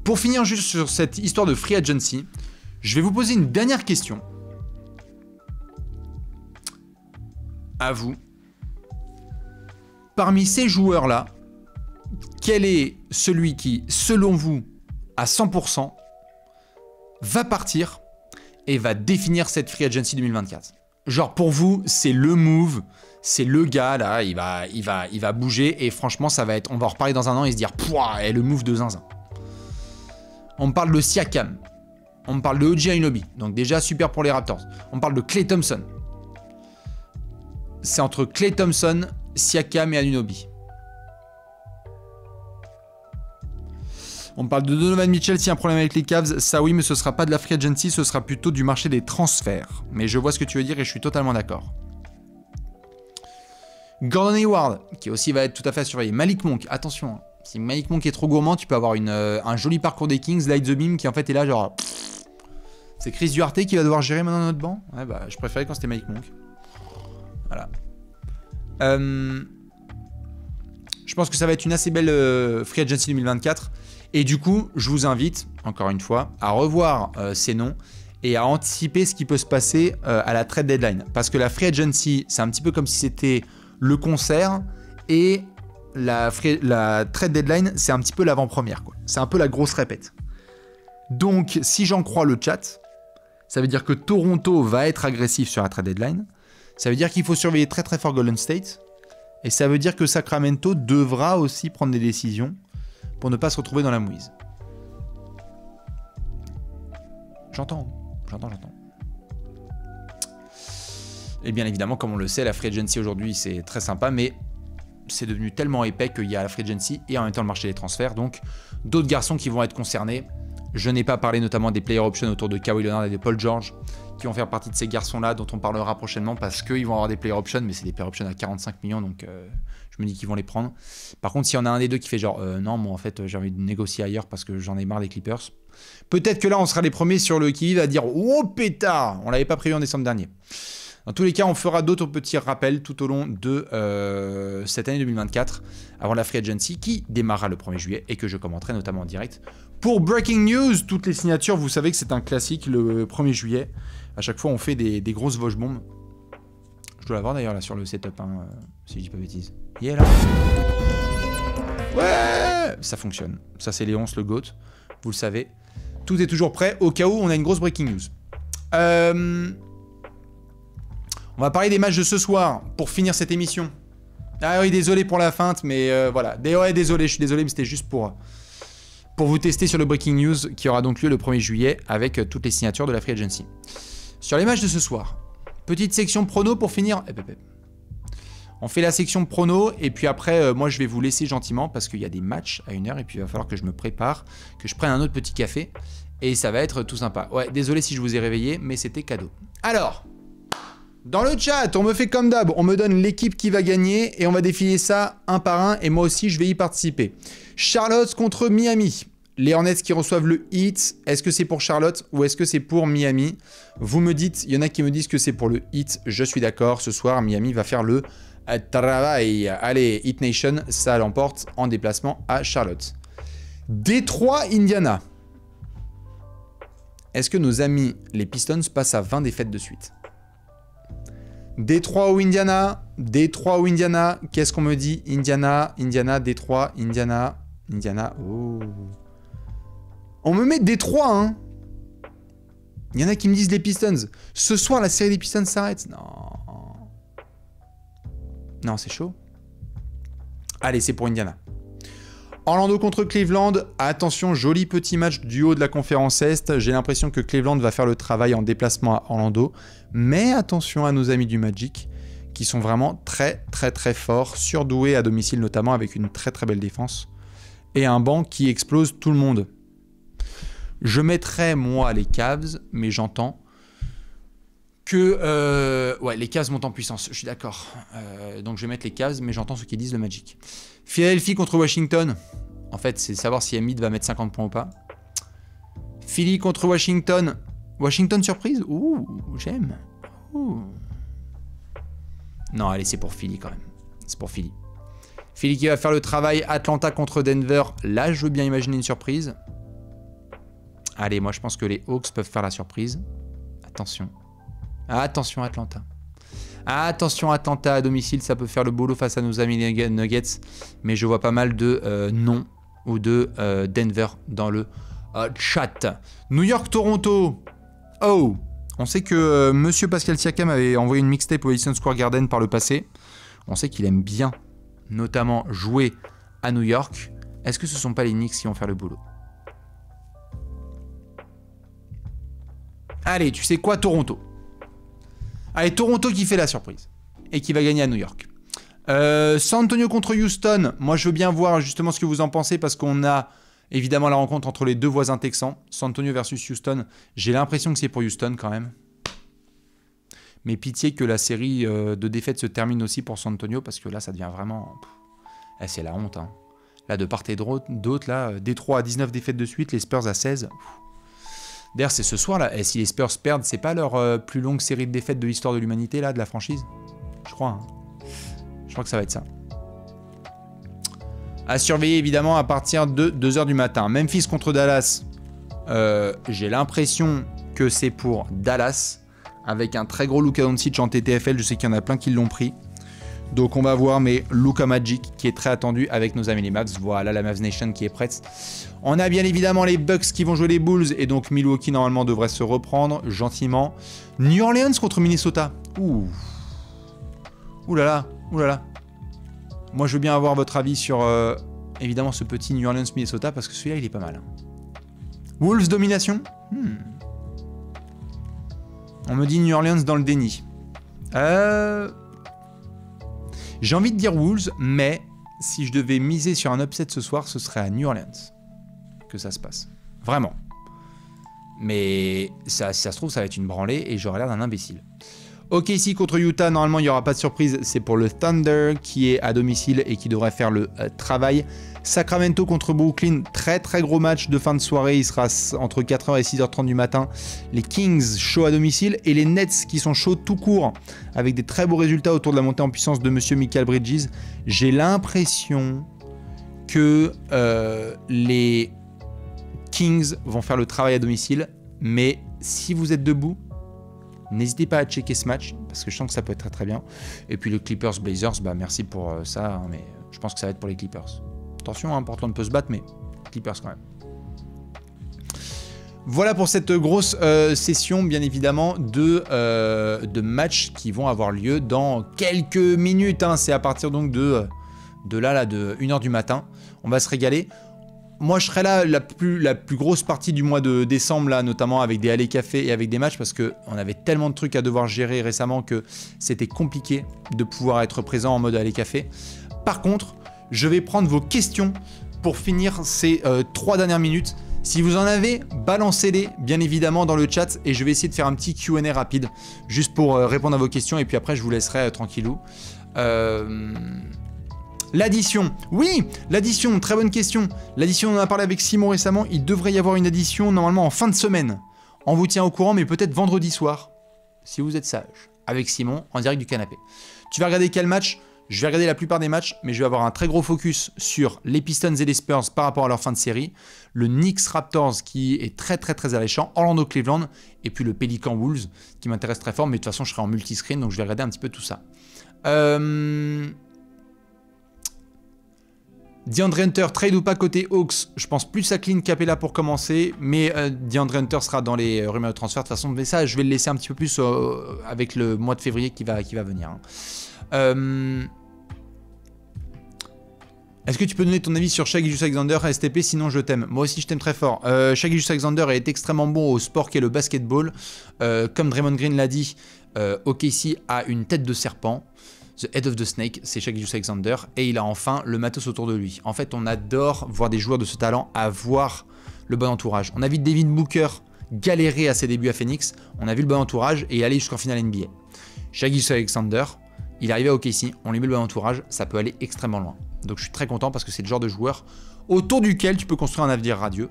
Pour finir juste sur cette histoire de free agency, je vais vous poser une dernière question. À vous. Parmi ces joueurs-là, quel est celui qui, selon vous, à 100%, va partir et va définir cette free agency 2024? Genre pour vous, c'est le move, c'est le gars là, il va bouger et franchement ça va être, on va en reparler dans un an et se dire pouah, et le move de zinzin. On me parle de Siakam, on me parle de OG Anunoby, donc déjà super pour les Raptors. On parle de Klay Thompson. C'est entre Klay Thompson, Siakam et Anunoby. On parle de Donovan Mitchell, s'il y a un problème avec les Cavs, ça oui, mais ce sera pas de la free agency, ce sera plutôt du marché des transferts. Mais je vois ce que tu veux dire et je suis totalement d'accord. Gordon Hayward, qui aussi va être tout à fait à surveiller. Malik Monk, attention, si Malik Monk est trop gourmand, tu peux avoir un joli parcours des Kings, Light the Beam, qui en fait est là genre... C'est Chris Duarte qui va devoir gérer maintenant notre banc. Ouais bah, je préférais quand c'était Malik Monk. Voilà. Je pense que ça va être une assez belle free agency 2024. Et du coup, je vous invite, encore une fois, à revoir ces noms et à anticiper ce qui peut se passer à la trade deadline. Parce que la free agency, c'est un petit peu comme si c'était le concert et la trade deadline, c'est un petit peu l'avant-première, quoi. C'est un peu la grosse répète. Donc, si j'en crois le chat, ça veut dire que Toronto va être agressif sur la trade deadline. Ça veut dire qu'il faut surveiller très très fort Golden State. Et ça veut dire que Sacramento devra aussi prendre des décisions pour ne pas se retrouver dans la mouise. J'entends. Et bien évidemment, comme on le sait, la free agency aujourd'hui, c'est très sympa, mais c'est devenu tellement épais qu'il y a la free agency et en même temps le marché des transferts. Donc, d'autres garçons qui vont être concernés. Je n'ai pas parlé notamment des player options autour de Kawhi Leonard et de Paul George, qui vont faire partie de ces garçons-là, dont on parlera prochainement, parce qu'ils vont avoir des player options, mais c'est des player options à 45 millions, donc je me dis qu'ils vont les prendre. Par contre, s'il y en a un des deux qui fait genre, non, moi en fait, j'ai envie de négocier ailleurs parce que j'en ai marre des Clippers, peut-être que là, on sera les premiers sur le qui va dire, oh pétard, on l'avait pas prévu en décembre dernier. Dans tous les cas, on fera d'autres petits rappels tout au long de cette année 2024, avant la free agency qui démarrera le 1er juillet et que je commenterai notamment en direct. Pour Breaking News, toutes les signatures, vous savez que c'est un classique le 1er juillet. À chaque fois, on fait des grosses Vosges bombes. Je dois l'avoir d'ailleurs là sur le setup, hein, si je dis pas de bêtises. Il est là. Ouais, ça fonctionne. Ça c'est Léonce le GOAT, vous le savez. Tout est toujours prêt au cas où on a une grosse breaking news. On va parler des matchs de ce soir pour finir cette émission. Ah oui, désolé pour la feinte, mais voilà. Ouais, désolé, je suis désolé, mais c'était juste pour vous tester sur le breaking news qui aura donc lieu le 1er juillet avec toutes les signatures de la Free Agency. Sur les matchs de ce soir, petite section prono pour finir. On fait la section prono et puis après, moi je vais vous laisser gentiment parce qu'il y a des matchs à 1h et puis il va falloir que je me prépare, que je prenne un autre petit café et ça va être tout sympa. Ouais, désolé si je vous ai réveillé, mais c'était cadeau. Alors, dans le chat, on me fait comme d'hab, on me donne l'équipe qui va gagner et on va défiler ça un par un et moi aussi je vais y participer. Charlotte contre Miami. Les Hornets qui reçoivent le Heat, est-ce que c'est pour Charlotte ou est-ce que c'est pour Miami? Vous me dites, il y en a qui me disent que c'est pour le Heat, je suis d'accord, ce soir Miami va faire le travail. Allez, Heat Nation, ça l'emporte en déplacement à Charlotte. Détroit, Indiana. Est-ce que nos amis les Pistons passent à 20 défaites de suite? Détroit ou Indiana? Détroit ou Indiana? Qu'est-ce qu'on me dit? Indiana, Détroit, Indiana. Oh. On me met Détroit, hein. Il y en a qui me disent les Pistons. Ce soir, la série des Pistons s'arrête. Non. Non, c'est chaud. Allez, c'est pour Indiana. Orlando contre Cleveland. Attention, joli petit match du haut de la conférence Est. J'ai l'impression que Cleveland va faire le travail en déplacement à Orlando. Mais attention à nos amis du Magic, qui sont vraiment très forts, surdoués à domicile notamment, avec une très belle défense. Et un banc qui explose tout le monde. Je mettrais, moi, les Cavs, mais j'entends que... ouais, les Cavs montent en puissance, je suis d'accord. Donc je vais mettre les Cavs, mais j'entends ceux qui disent le Magic. Philadelphie contre Washington. En fait, c'est savoir si Embiid va mettre 50 points ou pas. Philly contre Washington. Washington surprise? Ouh, j'aime. Ouh. Non, allez, c'est pour Philly quand même. C'est pour Philly. Philly qui va faire le travail. Atlanta contre Denver. Là, je veux bien imaginer une surprise. Allez, moi, je pense que les Hawks peuvent faire la surprise. Attention. Attention, Atlanta. Attention, Atlanta à domicile. Ça peut faire le boulot face à nos amis les Nuggets. Mais je vois pas mal de non ou de Denver dans le chat. New York-Toronto. Oh, on sait que Monsieur Pascal Siakam avait envoyé une mixtape au Madison Square Garden par le passé. On sait qu'il aime bien, notamment, jouer à New York. Est-ce que ce ne sont pas les Knicks qui vont faire le boulot? Allez, tu sais quoi, Toronto. Allez, Toronto qui fait la surprise. Et qui va gagner à New York. San Antonio contre Houston. Moi, je veux bien voir justement ce que vous en pensez parce qu'on a évidemment la rencontre entre les deux voisins texans. San Antonio versus Houston. J'ai l'impression que c'est pour Houston quand même. Mais pitié que la série de défaites se termine aussi pour San Antonio parce que là, ça devient vraiment... c'est la honte. Hein. Là, de part et d'autre, là, Détroit à 19 défaites de suite, les Spurs à 16. D'ailleurs, c'est ce soir là. Et si les Spurs perdent, c'est pas leur plus longue série de défaites de l'histoire de l'humanité là, de la franchise? Je crois. Hein. Je crois que ça va être ça. À surveiller évidemment à partir de 2h du matin. Memphis contre Dallas. J'ai l'impression que c'est pour Dallas. Avec un très gros Luka Doncic en TTFL. Je sais qu'il y en a plein qui l'ont pris. Donc on va voir, mais Luka Magic qui est très attendu avec nos amis les Mavs. Voilà la Mavs Nation qui est prête. On a bien évidemment les Bucks qui vont jouer les Bulls et donc Milwaukee normalement devrait se reprendre gentiment. New Orleans contre Minnesota. Ouh. Ouh là là, ouh là là. Moi je veux bien avoir votre avis sur évidemment ce petit New Orleans Minnesota parce que celui-là il est pas mal. Wolves domination. On me dit New Orleans dans le déni. J'ai envie de dire Wolves, mais si je devais miser sur un upset ce soir, ce serait à New Orleans que ça se passe. Vraiment. Mais ça, si ça se trouve, ça va être une branlée et j'aurais l'air d'un imbécile. Ok, ici contre Utah, normalement, il n'y aura pas de surprise. C'est pour le Thunder qui est à domicile et qui devrait faire le travail. Sacramento contre Brooklyn, très gros match de fin de soirée. Il sera entre 4h et 6h30 du matin. Les Kings, chaud à domicile. Et les Nets qui sont chauds tout court. Avec des très beaux résultats autour de la montée en puissance de Monsieur Michael Bridges. J'ai l'impression que les Kings vont faire le travail à domicile. Mais si vous êtes debout, N'hésitez pas à checker ce match, parce que je sens que ça peut être très très bien. Et puis les Clippers-Blazers, bah merci pour ça, hein, mais je pense que ça va être pour les Clippers. Attention, hein, Portland peut se battre, mais Clippers quand même. Voilà pour cette grosse session, bien évidemment, de matchs qui vont avoir lieu dans quelques minutes. Hein. C'est à partir donc de 1h du matin. On va se régaler. Moi, je serai là la plus grosse partie du mois de décembre, là, notamment avec des allées café et avec des matchs, parce qu'on avait tellement de trucs à devoir gérer récemment que c'était compliqué de pouvoir être présent en mode allées café. Par contre, je vais prendre vos questions pour finir ces 3 dernières minutes. Si vous en avez, balancez-les bien évidemment dans le chat et je vais essayer de faire un petit Q&A rapide juste pour répondre à vos questions et puis après je vous laisserai tranquillou. L'addition, oui, l'addition, très bonne question. L'addition, on en a parlé avec Simon récemment, il devrait y avoir une addition normalement en fin de semaine. On vous tient au courant, mais peut-être vendredi soir, si vous êtes sage, avec Simon en direct du canapé. Tu vas regarder quel match ? Je vais regarder la plupart des matchs, mais je vais avoir un très gros focus sur les Pistons et les Spurs par rapport à leur fin de série, le Knicks Raptors qui est très très très alléchant, Orlando Cleveland, et puis le Pelican Wolves qui m'intéresse très fort, mais de toute façon je serai en multiscreen, donc je vais regarder un petit peu tout ça. DeAndre Hunter, trade ou pas côté Hawks, je pense plus à Clint Capella pour commencer, mais DeAndre Hunter sera dans les rumeurs de transfert de toute façon, mais ça je vais le laisser un petit peu plus avec le mois de février qui va venir. Hein. Est-ce que tu peux donner ton avis sur Shai Gilgeous-Alexander à STP, sinon je t'aime. Moi aussi je t'aime très fort. Shai Gilgeous-Alexander est extrêmement bon au sport qu'est le basketball. Comme Draymond Green l'a dit, OKC a une tête de serpent. The head of the snake, c'est Shai Gilgeous-Alexander. Et il a enfin le matos autour de lui. En fait, on adore voir des joueurs de ce talent avoir le bon entourage. On a vu Devin Booker galérer à ses débuts à Phoenix. On a vu le bon entourage et aller jusqu'en finale NBA. Shai Gilgeous-Alexander, il est arrivé à OKC, on lui met le bon entourage, ça peut aller extrêmement loin. Donc je suis très content parce que c'est le genre de joueur autour duquel tu peux construire un avenir radieux.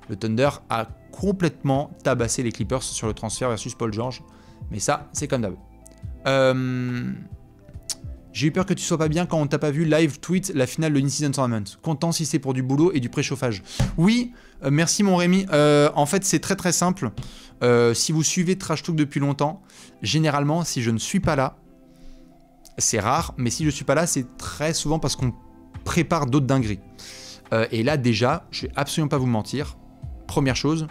Le Thunder a complètement tabassé les Clippers sur le transfert versus Paul George. Mais ça, c'est comme d'hab. J'ai eu peur que tu sois pas bien quand on t'a pas vu live tweet la finale de l'In-Season Tournament. Content si c'est pour du boulot et du préchauffage. Oui, merci mon Rémi. En fait, c'est très très simple. Si vous suivez Trash Talk depuis longtemps, généralement, si je ne suis pas là, c'est rare, mais si je suis pas là, c'est très souvent parce qu'on prépare d'autres dingueries. Et là, déjà, je vais absolument pas vous mentir. Première chose,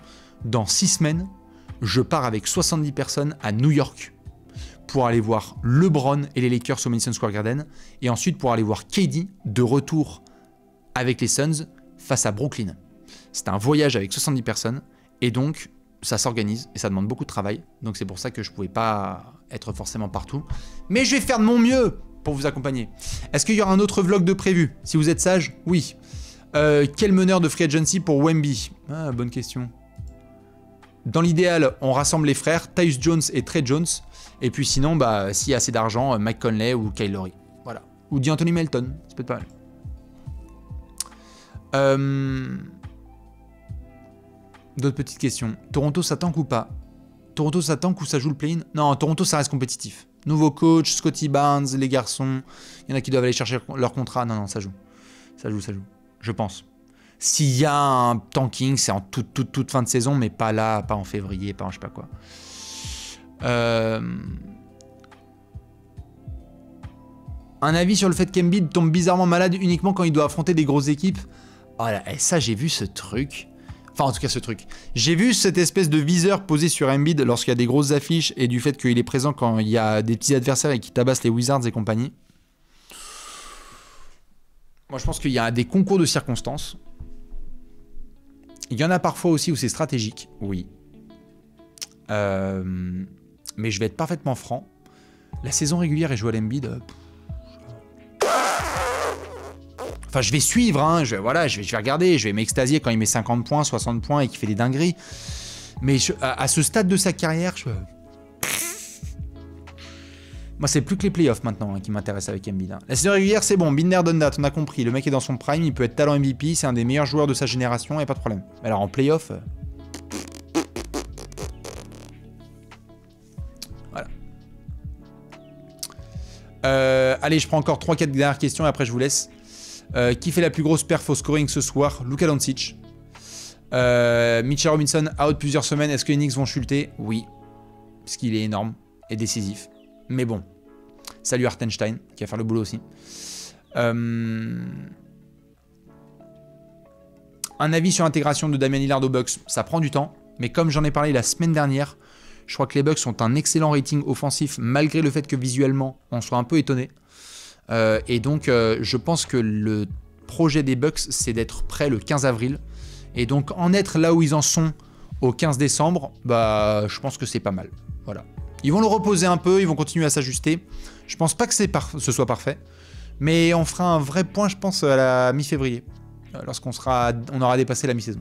dans 6 semaines, je pars avec 70 personnes à New York pour aller voir LeBron et les Lakers au Madison Square Garden, et ensuite pour aller voir KD de retour avec les Suns face à Brooklyn. C'est un voyage avec 70 personnes, et donc ça s'organise et ça demande beaucoup de travail, donc c'est pour ça que je pouvais pas être forcément partout, mais je vais faire de mon mieux pour vous accompagner. Est-ce qu'il y aura un autre vlog de prévu? Si vous êtes sage, oui. Quel meneur de free agency pour Wemby? Ah, bonne question. Dans l'idéal, on rassemble les frères, Tyus Jones et Trey Jones, et puis sinon, bah, s'il y a assez d'argent, Mike Conley ou Kyle Lowry. Voilà. Ou D'Anthony Melton, ça peut être pas mal. D'autres petites questions. Toronto, ça tank ou pas? Toronto, ça tank ou ça joue le play-in? Non, Toronto, ça reste compétitif. Nouveau coach, Scotty Barnes, les garçons. Il y en a qui doivent aller chercher leur contrat. Non, ça joue. Ça joue. Je pense. S'il y a un tanking, c'est en toute fin de saison, mais pas là, pas en février, pas en je sais pas quoi. Un avis sur le fait qu'Embiid tombe bizarrement malade uniquement quand il doit affronter des grosses équipes. Oh là, et ça, j'ai vu ce truc. Enfin, en tout cas, ce truc. J'ai vu cette espèce de viseur posé sur Embiid lorsqu'il y a des grosses affiches et du fait qu'il est présent quand il y a des petits adversaires et qui tabassent les Wizards et compagnie. Moi, je pense qu'il y a des concours de circonstances. Il y en a parfois aussi où c'est stratégique, oui. Mais je vais être parfaitement franc. La saison régulière et Joel Embiid... Enfin, je vais suivre, hein, je vais regarder, je vais m'extasier quand il met 50 points, 60 points et qu'il fait des dingueries. Mais à ce stade de sa carrière, moi, c'est plus que les playoffs maintenant qui m'intéressent avec Embiid. Hein. La saison régulière, c'est bon, Binder done that, on a compris. Le mec est dans son prime, il peut être talent MVP, c'est un des meilleurs joueurs de sa génération, et pas de problème. Mais alors en playoff... Voilà. Allez, je prends encore 3-4 dernières questions et après je vous laisse. Qui fait la plus grosse perf au scoring ce soir? Luka Doncic. Mitchell Robinson out plusieurs semaines. Est-ce que les Knicks vont chuter? Oui. parce qu'il est énorme et décisif. Mais bon, salut Hartenstein, qui va faire le boulot aussi. Un avis sur l'intégration de Damian Lillard aux Bucks, ça prend du temps, mais comme j'en ai parlé la semaine dernière, je crois que les Bucks ont un excellent rating offensif, malgré le fait que visuellement, on soit un peu étonné. Et donc, je pense que le projet des Bucks, c'est d'être prêt le 15 avril. Et donc, en être là où ils en sont au 15 décembre, bah, je pense que c'est pas mal. Voilà. Ils vont le reposer un peu, ils vont continuer à s'ajuster. Je pense pas que ce soit parfait. Mais on fera un vrai point, je pense, à la mi-février. Lorsqu'on aura dépassé la mi-saison.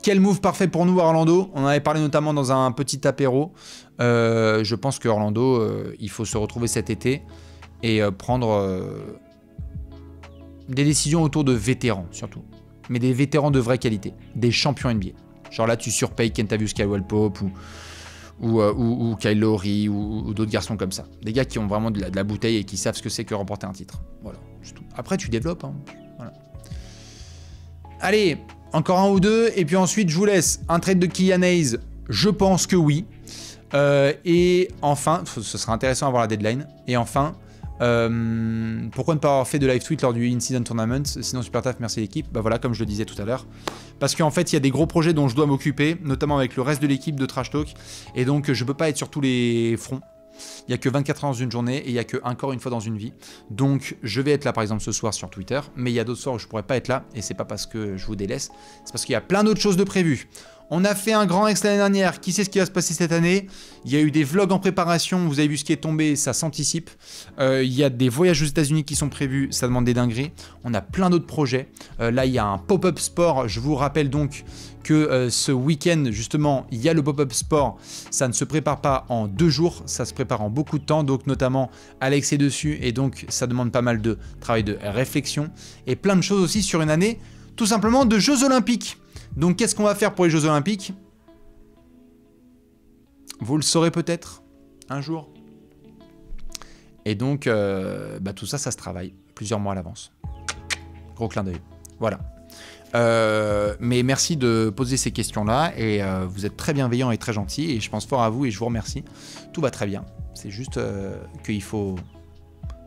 Quel move parfait pour nous à Orlando? On en avait parlé notamment dans un petit apéro. Je pense que Orlando, il faut se retrouver cet été et prendre des décisions autour de vétérans, surtout. Mais des vétérans de vraie qualité. Des champions NBA. Genre là, tu surpayes Kentavious Caldwell-Pope ou Kyle Lowry ou d'autres garçons comme ça. Des gars qui ont vraiment de la bouteille et qui savent ce que c'est que remporter un titre. Voilà, c'est tout. Après, tu développes. Hein. Voilà. Allez, encore un ou deux. Et puis ensuite, je vous laisse un trade de Killian Hayes. Je pense que oui. Et enfin, ce sera intéressant à voir la deadline. Et enfin, pourquoi ne pas avoir fait de live tweet lors du In-Season Tournament? Sinon, super taf, merci l'équipe. Bah voilà, comme je le disais tout à l'heure. Parce qu'en fait, il y a des gros projets dont je dois m'occuper, notamment avec le reste de l'équipe de Trash Talk. Et donc, je peux pas être sur tous les fronts. Il n'y a que 24 heures dans une journée et il n'y a que encore une fois dans une vie. Donc, je vais être là, par exemple, ce soir sur Twitter. Mais il y a d'autres soirs où je pourrais pas être là. Et c'est pas parce que je vous délaisse. C'est parce qu'il y a plein d'autres choses de prévues. On a fait un grand ex l'année dernière. Qui sait ce qui va se passer cette année? Il y a eu des vlogs en préparation. Vous avez vu ce qui est tombé, ça s'anticipe. Il y a des voyages aux États-Unis qui sont prévus. Ça demande des dingueries. On a plein d'autres projets. Là, il y a un pop-up sport. Je vous rappelle donc que ce week-end, justement, il y a le pop-up sport. Ça ne se prépare pas en 2 jours. Ça se prépare en beaucoup de temps. Donc, notamment, Alex est dessus. Et donc, ça demande pas mal de travail de réflexion. Et plein de choses aussi sur une année, tout simplement, de Jeux Olympiques. Donc, qu'est-ce qu'on va faire pour les Jeux Olympiques? Vous le saurez peut-être un jour. Et donc, tout ça, ça se travaille plusieurs mois à l'avance. Gros clin d'œil. Voilà. Mais merci de poser ces questions-là. Et vous êtes très bienveillants et très gentils. Et je pense fort à vous et je vous remercie. Tout va très bien. C'est juste qu'il faut...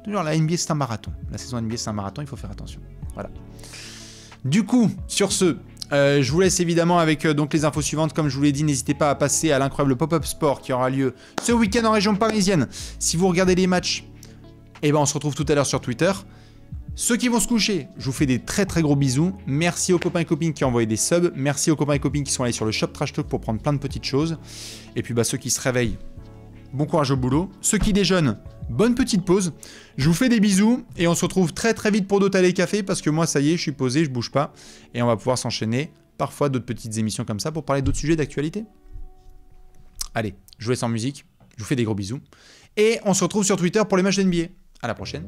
Toujours, la NBA, c'est un marathon. La saison NBA, c'est un marathon. Il faut faire attention. Voilà. Du coup, sur ce... je vous laisse évidemment avec donc les infos suivantes. Comme je vous l'ai dit, n'hésitez pas à passer à l'incroyable pop-up sport qui aura lieu ce week-end en région parisienne. Si vous regardez les matchs, eh ben on se retrouve tout à l'heure sur Twitter. Ceux qui vont se coucher, je vous fais des très très gros bisous. Merci aux copains et copines qui ont envoyé des subs. Merci aux copains et copines qui sont allés sur le shop Trash Talk pour prendre plein de petites choses. Et puis ceux qui se réveillent, bon courage au boulot. Ceux qui déjeunent, bonne petite pause. Je vous fais des bisous et on se retrouve très très vite pour d'autres allées café parce que moi ça y est, je suis posé, je bouge pas et on va pouvoir s'enchaîner parfois d'autres petites émissions comme ça pour parler d'autres sujets d'actualité. Allez, je vous laisse en musique, je vous fais des gros bisous et on se retrouve sur Twitter pour les matchs d'NBA. À la prochaine.